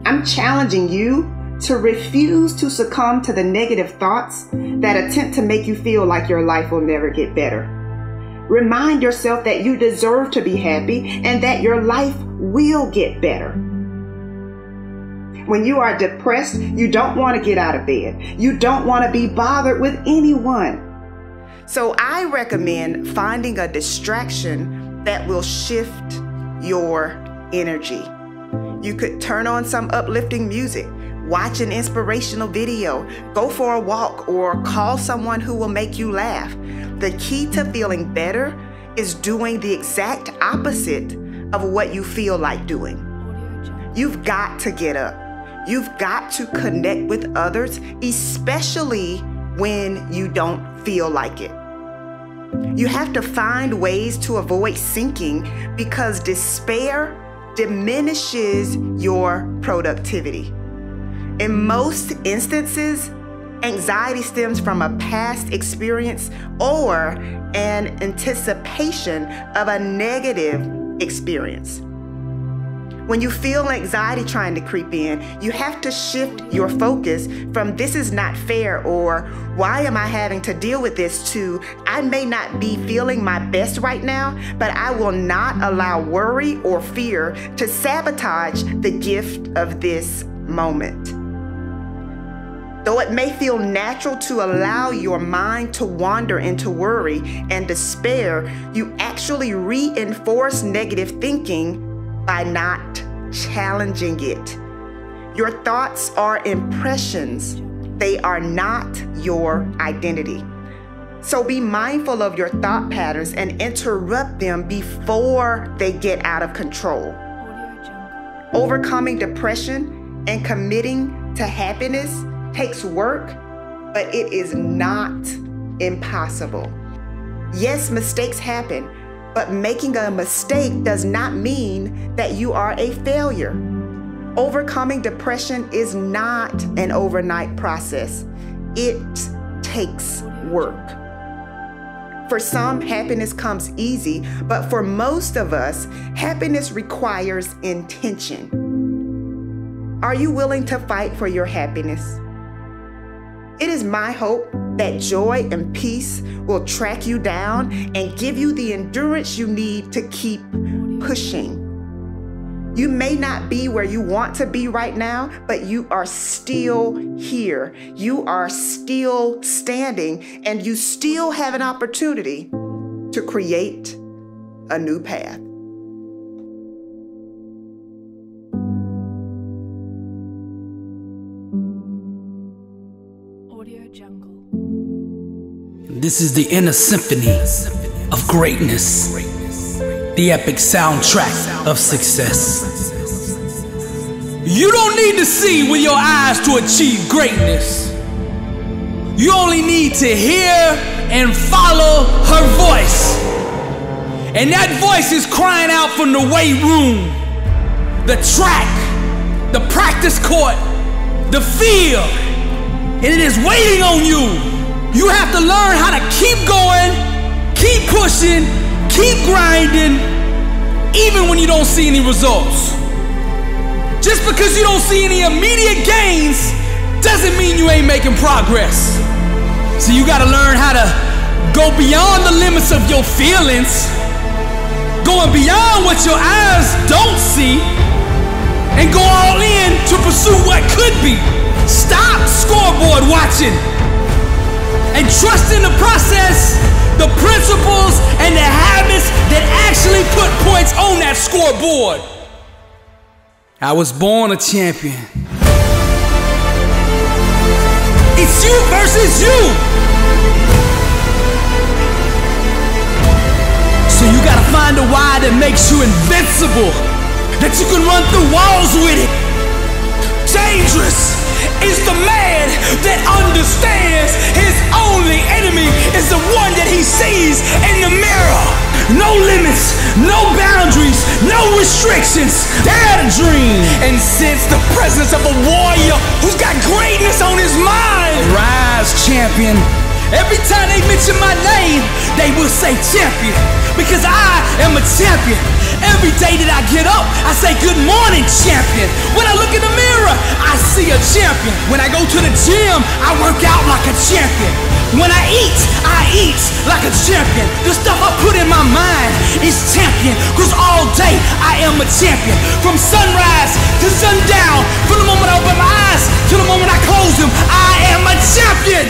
I'm challenging you to refuse to succumb to the negative thoughts that attempt to make you feel like your life will never get better. Remind yourself that you deserve to be happy and that your life will get better. When you are depressed, you don't want to get out of bed. You don't want to be bothered with anyone. So I recommend finding a distraction that will shift your energy. You could turn on some uplifting music, watch an inspirational video, go for a walk, or call someone who will make you laugh. The key to feeling better is doing the exact opposite of what you feel like doing. You've got to get up. You've got to connect with others, especially when you don't feel like it. You have to find ways to avoid sinking because despair diminishes your productivity. In most instances, anxiety stems from a past experience or an anticipation of a negative experience. When you feel anxiety trying to creep in, you have to shift your focus from "this is not fair" or "why am I having to deal with this" to "I may not be feeling my best right now, but I will not allow worry or fear to sabotage the gift of this moment." Though it may feel natural to allow your mind to wander into worry and despair, you actually reinforce negative thinking by not challenging it. Your thoughts are impressions. They are not your identity. So be mindful of your thought patterns and interrupt them before they get out of control. Overcoming depression and committing to happiness takes work, but it is not impossible. Yes, mistakes happen, but making a mistake does not mean that you are a failure. Overcoming depression is not an overnight process. It takes work. For some, happiness comes easy, but for most of us, happiness requires intention. Are you willing to fight for your happiness? It is my hope that joy and peace will track you down and give you the endurance you need to keep pushing. You may not be where you want to be right now, but you are still here. You are still standing, and you still have an opportunity to create a new path. This is the inner symphony of greatness, the epic soundtrack of success. You don't need to see with your eyes to achieve greatness. You only need to hear and follow her voice. And that voice is crying out from the weight room, the track, the practice court, the field. And it is waiting on you. You have to learn how to keep going, keep pushing, keep grinding, even when you don't see any results. Just because you don't see any immediate gains doesn't mean you ain't making progress. So you gotta learn how to go beyond the limits of your feelings, going beyond what your eyes don't see, and go all in to pursue what could be. Stop scoreboard watching and trust in the process, the principles, and the habits that actually put points on that scoreboard. I was born a champion. It's you versus you. So you gotta find a why that makes you invincible, that you can run through walls with it. Dangerous is the man that understands his only enemy is the one that he sees in the mirror. No limits, no boundaries, no restrictions. Dare to dream and sense the presence of a warrior who's got greatness on his mind. Rise, champion. Every time they mention my name, they will say champion, because I am a champion. Every day that I get up, I say good morning, champion. When I look in the mirror, I see a champion. When I go to the gym, I work out like a champion. When I eat like a champion. The stuff I put in my mind is champion, because all day I am a champion. From sunrise to sundown, from the moment I open my eyes to the moment I close them, I am a champion.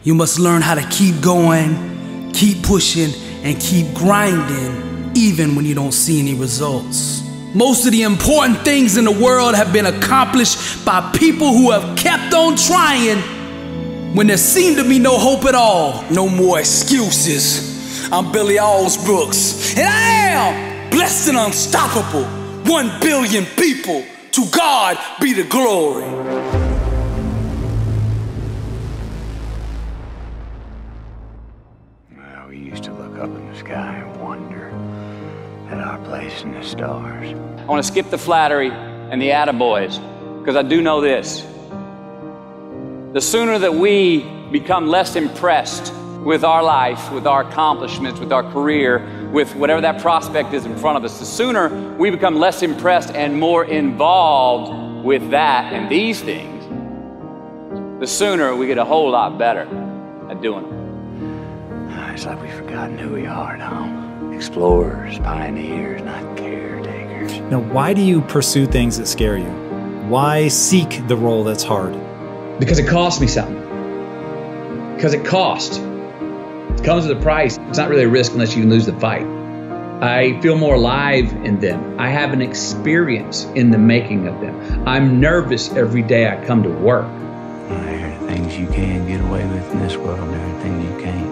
You must learn how to keep going, keep pushing, and keep grinding, even when you don't see any results. Most of the important things in the world have been accomplished by people who have kept on trying when there seemed to be no hope at all. No more excuses. I'm Billy Alsbrooks, and I am blessed and unstoppable. 1 billion people, to God be the glory. We used to look up in the sky and wonder at our place in the stars. I want to skip the flattery and the attaboys, because I do know this. The sooner that we become less impressed with our life, with our accomplishments, with our career, with whatever that prospect is in front of us, the sooner we become less impressed and more involved with that and these things, the sooner we get a whole lot better at doing them. It's like we've forgotten who we are now. Explorers, pioneers, not caretakers. Now, why do you pursue things that scare you? Why seek the role that's hard? Because it costs me something. Because it costs. It comes with a price. It's not really a risk unless you can lose the fight. I feel more alive in them. I have an experience in the making of them. I'm nervous every day I come to work. There are things you can get away with in this world, and there are things you can't.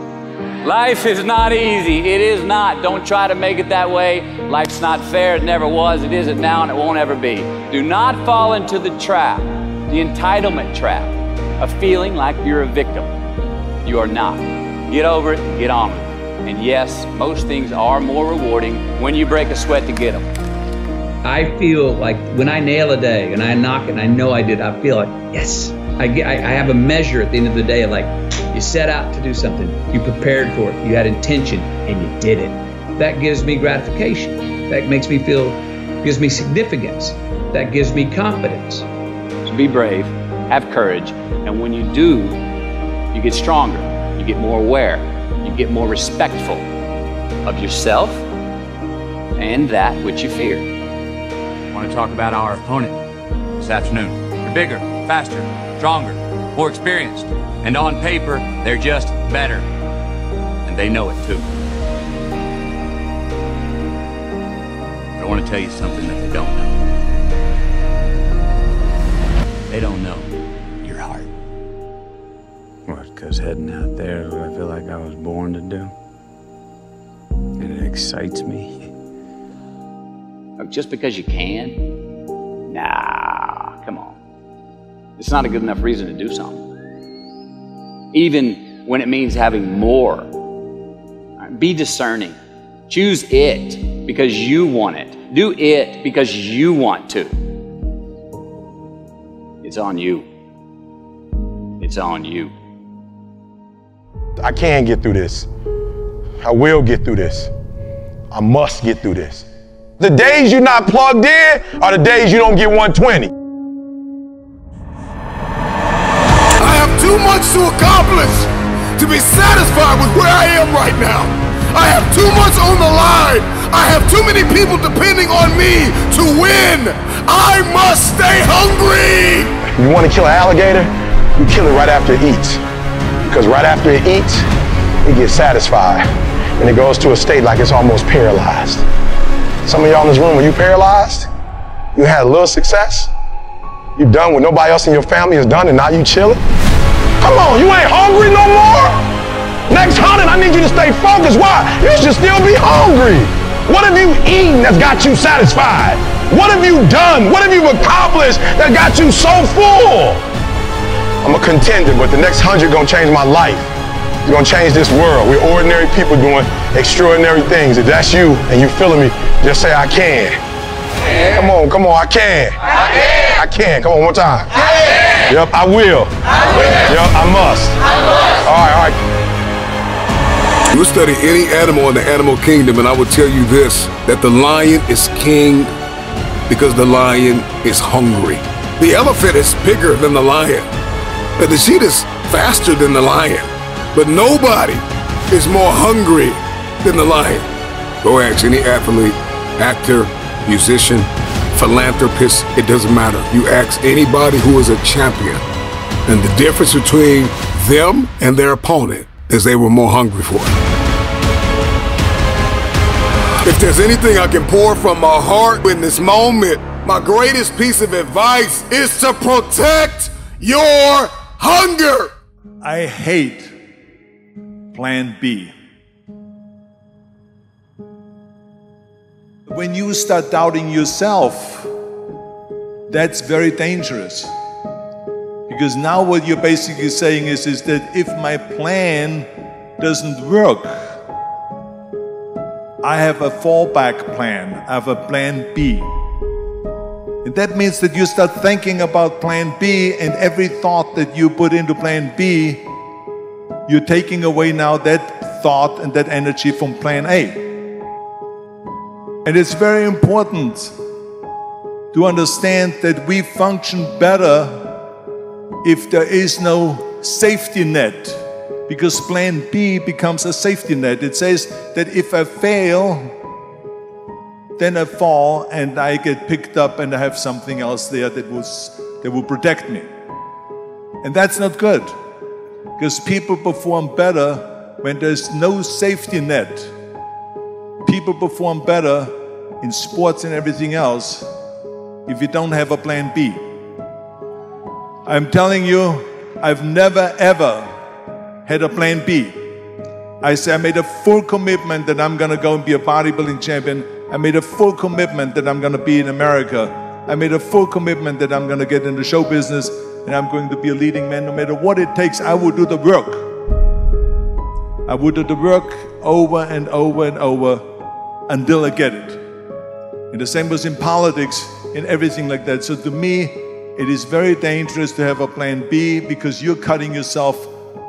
Life is not easy. It is not. Don't try to make it that way. Life's not fair. It never was. It isn't now, and it won't ever be. Do not fall into the trap, the entitlement trap, of feeling like you're a victim. You are not. Get over it and get on with it. And yes, most things are more rewarding when you break a sweat to get them. I feel like when I nail a day and I knock it and I know I did, I feel like, yes. I have a measure at the end of the day of like, you set out to do something, you prepared for it, you had intention, and you did it. That gives me gratification. That makes me feel, gives me significance. That gives me confidence. So be brave, have courage, and when you do, you get stronger, you get more aware, you get more respectful of yourself and that which you fear. I want to talk about our opponent this afternoon. They're bigger, faster, stronger, more experienced. And on paper, they're just better. And they know it too. But I want to tell you something that they don't know. They don't know your heart. What, because heading out there is what I feel like I was born to do? And it excites me. Just because you can? Nah, come on. it's not a good enough reason to do something. Even when it means having more. Be discerning. Choose it because you want it. Do it because you want to. It's on you. It's on you. I can get through this. I will get through this. I must get through this. The days you're not plugged in are the days you don't get 120. I have too much to accomplish to be satisfied with where I am right now. I have too much on the line. I have too many people depending on me to win. I must stay hungry. You want to kill an alligator? You kill it right after it eats. Because right after it eats, it gets satisfied. And it goes to a state like it's almost paralyzed. Some of y'all in this room, when you paralyzed, you had a little success. You're done what nobody else in your family has done, and now you chilling. Come on, you ain't hungry no more? Next 100, I need you to stay focused. Why? You should still be hungry. What have you eaten that's got you satisfied? What have you done? What have you accomplished that got you so full? I'm a contender, but the next 100 gonna change my life. It's gonna change this world. We're ordinary people doing extraordinary things. If that's you and you feeling me, just say I can. Come on, I can. I can. Come on, one more time. Yep, I will. Yep, I must. All right. You study any animal in the animal kingdom, and I will tell you this, that the lion is king because the lion is hungry. The elephant is bigger than the lion, and the cheetah is faster than the lion. But nobody is more hungry than the lion. Go ask any athlete, actor, musician, philanthropist, it doesn't matter. You ask anybody who is a champion, and the difference between them and their opponent is they were more hungry for it. If there's anything I can pour from my heart in this moment, my greatest piece of advice is to protect your hunger. I hate Plan B. When you start doubting yourself, that's very dangerous. Because now what you're basically saying is that if my plan doesn't work, I have a fallback plan, I have a plan B. And that means that you start thinking about plan B, and every thought that you put into plan B, you're taking away now that thought and that energy from plan A. And it's very important to understand that we function better if there is no safety net, because plan B becomes a safety net. It says that if I fail, then I fall and I get picked up and I have something else there that will protect me. And that's not good, because people perform better when there's no safety net. People perform better in sports and everything else if you don't have a plan B. I'm telling you, I've never ever had a plan B. I made a full commitment that I'm gonna go and be a bodybuilding champion. I made a full commitment that I'm gonna be in America. I made a full commitment that I'm gonna get into show business and I'm going to be a leading man. No matter what it takes, I will do the work. I will do the work over and over and over until I get it. And the same was in politics and everything like that. So to me, it is very dangerous to have a plan B, because you're cutting yourself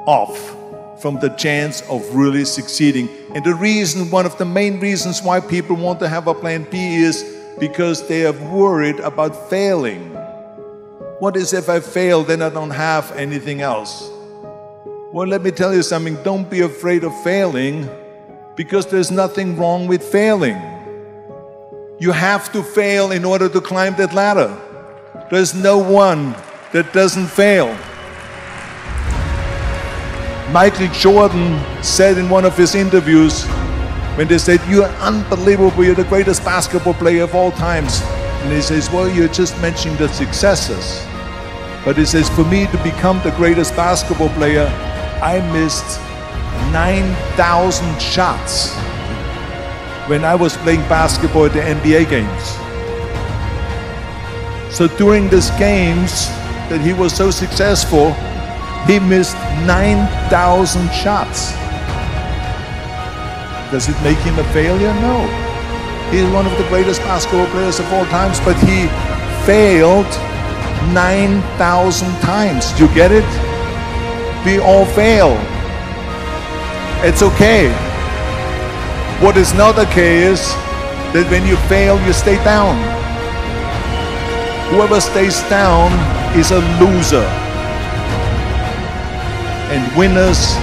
off from the chance of really succeeding. And the reason, one of the main reasons why people want to have a plan B is because they are worried about failing. What is if I fail, then I don't have anything else? Well, let me tell you something, don't be afraid of failing, because there's nothing wrong with failing. You have to fail in order to climb that ladder. There's no one that doesn't fail. Michael Jordan said in one of his interviews, when they said, "You're unbelievable, you're the greatest basketball player of all times." And he says, "Well, you're just mentioning the successes." But he says, "For me to become the greatest basketball player, I missed 9,000 shots when I was playing basketball at the NBA games." So during these games, that he was so successful, he missed 9,000 shots. Does it make him a failure? No. He's one of the greatest basketball players of all times, but he failed 9,000 times. Do you get it? We all fail. It's okay. What is not okay is that when you fail, you stay down. Whoever stays down is a loser. And winners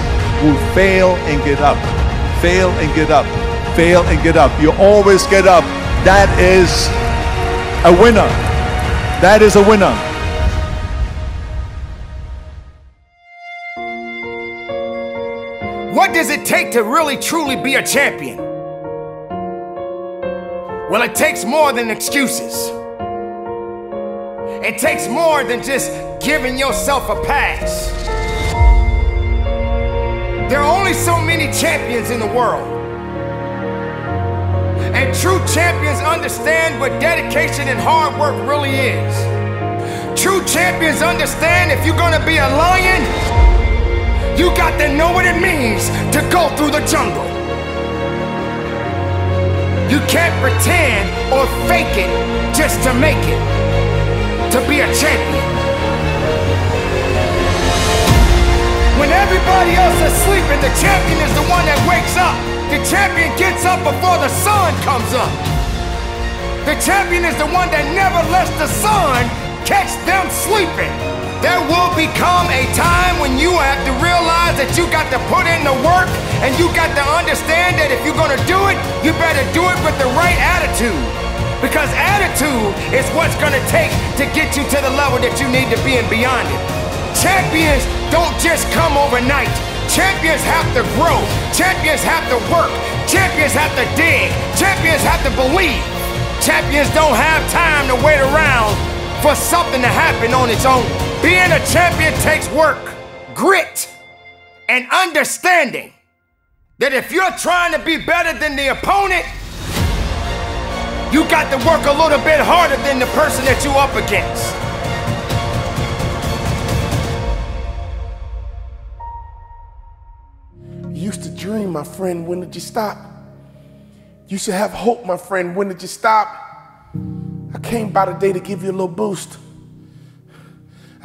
will fail and get up. Fail and get up. Fail and get up. You always get up. That is a winner. That is a winner. What does it take to really truly be a champion? Well, it takes more than excuses. It takes more than just giving yourself a pass. There are only so many champions in the world. And true champions understand what dedication and hard work really is. True champions understand if you're gonna be a lion, you got to know what it means to go through the jungle. You can't pretend or fake it just to make it, to be a champion. When everybody else is sleeping, the champion is the one that wakes up. The champion gets up before the sun comes up. The champion is the one that never lets the sun catch them sleeping. There will become a time when you have to realize that you got to put in the work, and you got to understand that if you're gonna do it, you better do it with the right attitude. Because attitude is what's gonna take to get you to the level that you need to be and beyond it. Champions don't just come overnight. Champions have to grow. Champions have to work. Champions have to dig. Champions have to believe. Champions don't have time to wait around for something to happen on its own. Being a champion takes work, grit, and understanding that if you're trying to be better than the opponent, you got to work a little bit harder than the person that you're up against. You used to dream, my friend, when did you stop? You should have hope, my friend, when did you stop? I came by today to give you a little boost.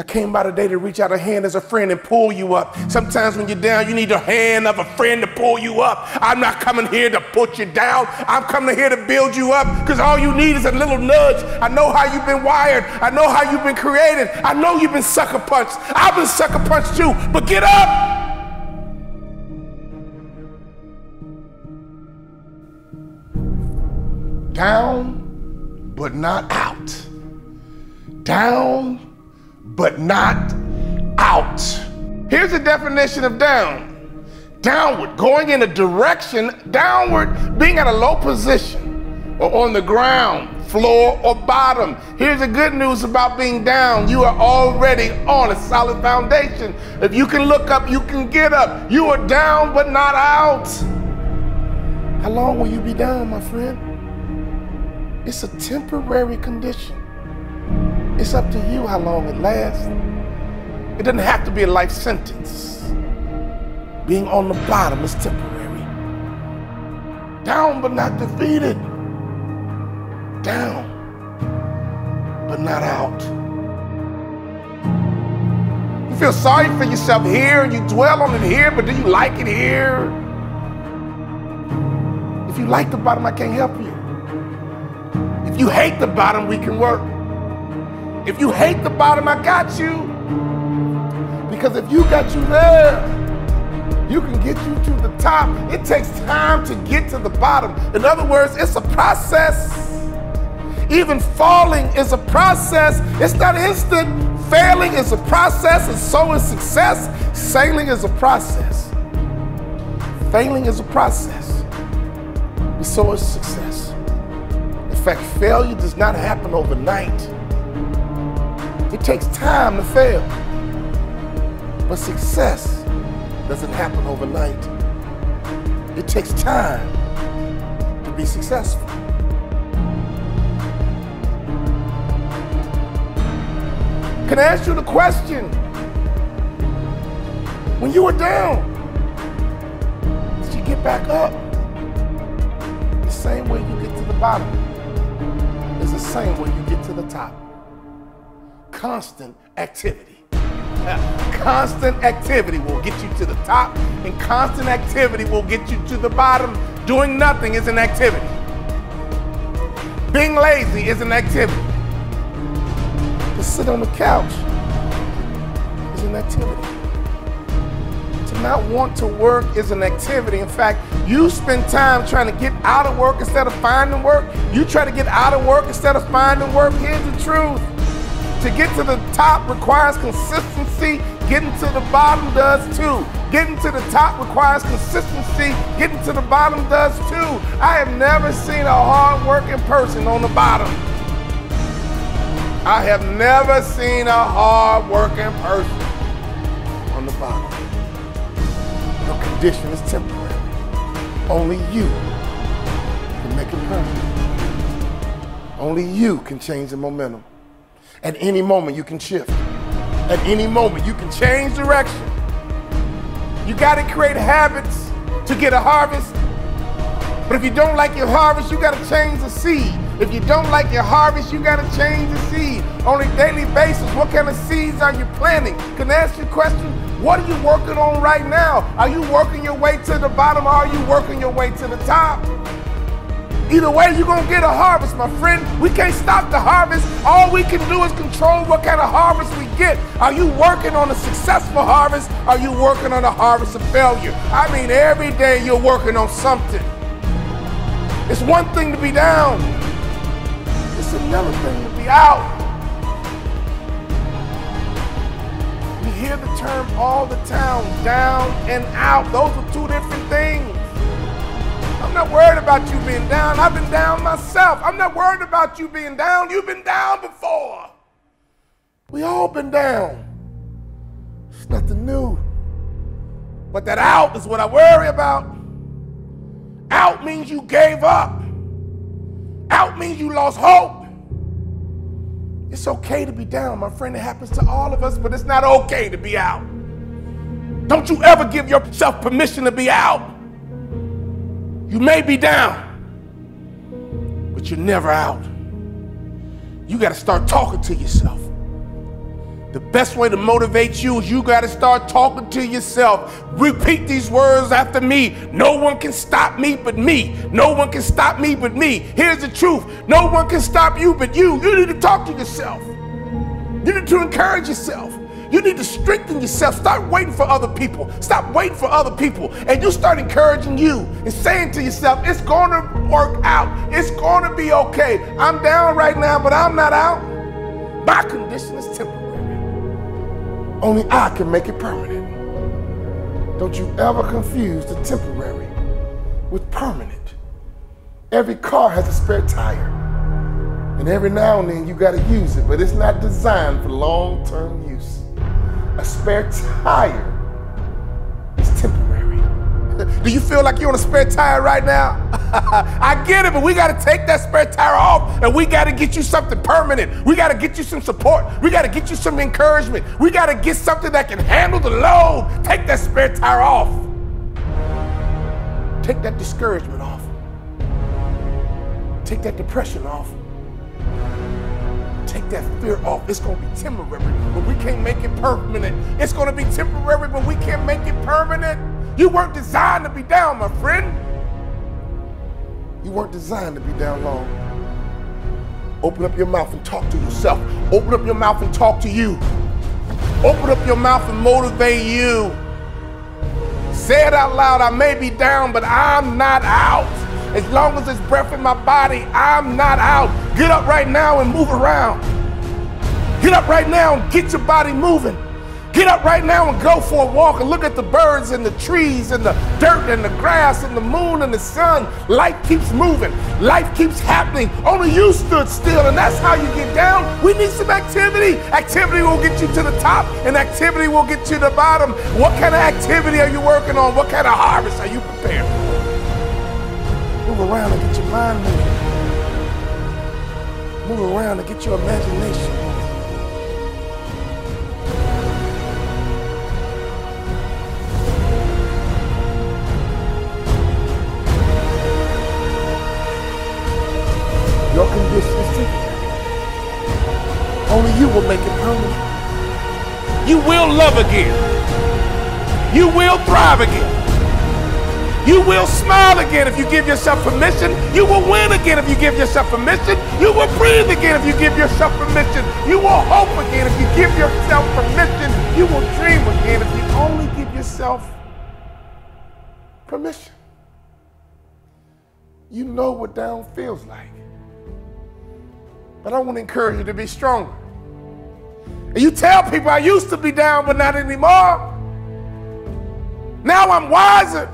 I came by today to reach out a hand as a friend and pull you up. Sometimes when you're down, you need the hand of a friend to pull you up. I'm not coming here to put you down. I'm coming here to build you up, because all you need is a little nudge. I know how you've been wired. I know how you've been created. I know you've been sucker punched. I've been sucker punched too, but get up. Down, but not out. Down, but not out. Here's the definition of down. Downward, going in a direction, downward, being at a low position or on the ground, floor or bottom. Here's the good news about being down. You are already on a solid foundation. If you can look up, you can get up. You are down, but not out. How long will you be down, my friend? It's a temporary condition. It's up to you how long it lasts. It doesn't have to be a life sentence. Being on the bottom is temporary. Down but not defeated. Down but not out. You feel sorry for yourself here, and you dwell on it here, but do you like it here? If you like the bottom, I can't help you. If you hate the bottom, we can work. If you hate the bottom, I got you. Because if you got you there, you can get you to the top. It takes time to get to the bottom. In other words, it's a process. Even falling is a process. It's not instant. Failing is a process, and so is success. Sailing is a process. Failing is a process, and so is success. In fact, failure does not happen overnight. It takes time to fail. But success doesn't happen overnight. It takes time to be successful. Can I ask you the question? When you were down, did you get back up? The same way you get to the bottom is the same way you get to the top. Constant activity. Constant activity will get you to the top, and constant activity will get you to the bottom. Doing nothing is an activity. Being lazy is an activity. To sit on the couch is an activity. To not want to work is an activity. In fact, you spend time trying to get out of work instead of finding work. You try to get out of work instead of finding work. Here's the truth. To get to the top requires consistency. Getting to the bottom does too. Getting to the top requires consistency. Getting to the bottom does too. I have never seen a hard-working person on the bottom. I have never seen a hard-working person on the bottom. Your condition is temporary. Only you can make it permanent. Only you can change the momentum. At any moment you can shift. At any moment you can change direction. You gotta create habits to get a harvest. But if you don't like your harvest, you gotta change the seed. If you don't like your harvest, you gotta change the seed. On a daily basis, what kind of seeds are you planting? Can I ask you a question? What are you working on right now? Are you working your way to the bottom, or are you working your way to the top? Either way, you're gonna get a harvest, my friend. We can't stop the harvest. All we can do is control what kind of harvest we get. Are you working on a successful harvest? Are you working on a harvest of failure? I mean, every day you're working on something. It's one thing to be down. It's another thing to be out. We hear the term all the time, down and out. Those are two different things. I'm not worried about you being down. I've been down myself. I'm not worried about you being down. You've been down before. We all been down. It's nothing new. But that out is what I worry about. Out means you gave up. Out means you lost hope. It's okay to be down, my friend. It happens to all of us, but it's not okay to be out. Don't you ever give yourself permission to be out. You may be down, but you're never out. You got to start talking to yourself. The best way to motivate you is you got to start talking to yourself. Repeat these words after me. No one can stop me but me. No one can stop me but me. Here's the truth. No one can stop you but you. You need to talk to yourself. You need to encourage yourself. You need to strengthen yourself. Start waiting for other people. Stop waiting for other people. And you start encouraging you and saying to yourself, it's going to work out. It's going to be okay. I'm down right now, but I'm not out. My condition is temporary. Only I can make it permanent. Don't you ever confuse the temporary with permanent. Every car has a spare tire. And every now and then you got to use it, but it's not designed for long-term use. A spare tire is temporary. Do you feel like you're on a spare tire right now? I get it, but we got to take that spare tire off and we got to get you something permanent. We got to get you some support. We got to get you some encouragement. We got to get something that can handle the load. Take that spare tire off. Take that discouragement off. Take that depression off. Take that fear off. It's going to be temporary, but we can't make it permanent. It's going to be temporary, but we can't make it permanent. You weren't designed to be down, my friend. You weren't designed to be down long. Open up your mouth and talk to yourself. Open up your mouth and talk to you. Open up your mouth and motivate you. Say it out loud. I may be down, but I'm not out. As long as there's breath in my body, I'm not out. Get up right now and move around. Get up right now and get your body moving. Get up right now and go for a walk and look at the birds and the trees and the dirt and the grass and the moon and the sun. Life keeps moving. Life keeps happening. Only you stood still, and that's how you get down. We need some activity. Activity will get you to the top, and activity will get you to the bottom. What kind of activity are you working on? What kind of harvest are you prepared for? Move around and get your mind moving. Move around and get your imagination moving. make it permanent. You will love again. You will thrive again. You will smile again if you give yourself permission. You will win again if you give yourself permission. You will breathe again if you give yourself permission. You will hope again if you give yourself permission. You will dream again if you only give yourself permission. You know what down feels like. But I want to encourage you to be stronger. And you tell people I used to be down, but not anymore. Now I'm wiser.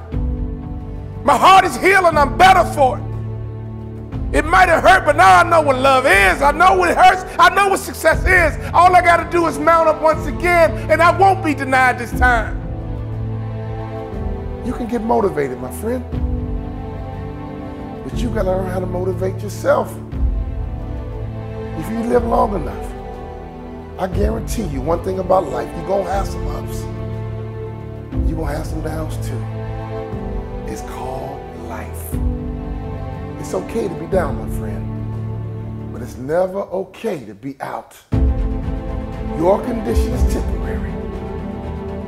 My heart is healing, I'm better for it. It might have hurt, but now I know what love is. I know what it hurts. I know what success is. All I got to do is mount up once again, and I won't be denied this time. You can get motivated, my friend. But you got to learn how to motivate yourself. If you live long enough, I guarantee you one thing about life, you're going to have some ups. You're going to have some downs too. It's called life. It's okay to be down, my friend, but it's never okay to be out. Your condition is temporary.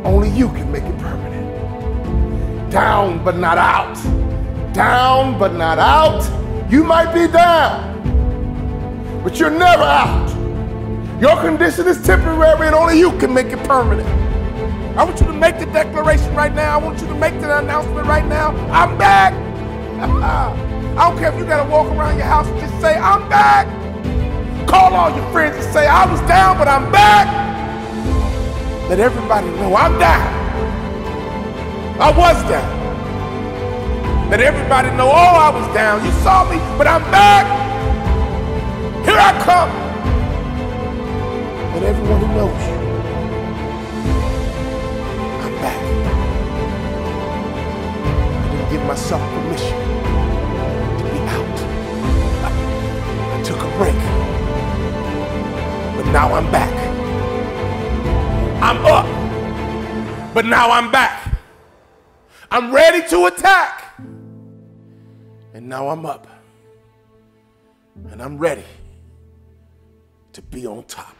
Only you can make it permanent. Down, but not out. Down, but not out. You might be down, but you're never out. Your condition is temporary and only you can make it permanent. I want you to make the declaration right now. I want you to make the announcement right now. I'm back. I don't care if you got to walk around your house and just say, I'm back. Call all your friends and say, I was down, but I'm back. Let everybody know I'm down. I was down. Let everybody know, oh, I was down. You saw me, but I'm back. Here I come. Let everyone who knows you, I'm back. I didn't give myself permission to be out. I took a break. But now I'm back. I'm up. But now I'm back. I'm ready to attack. And now I'm up. And I'm ready to be on top.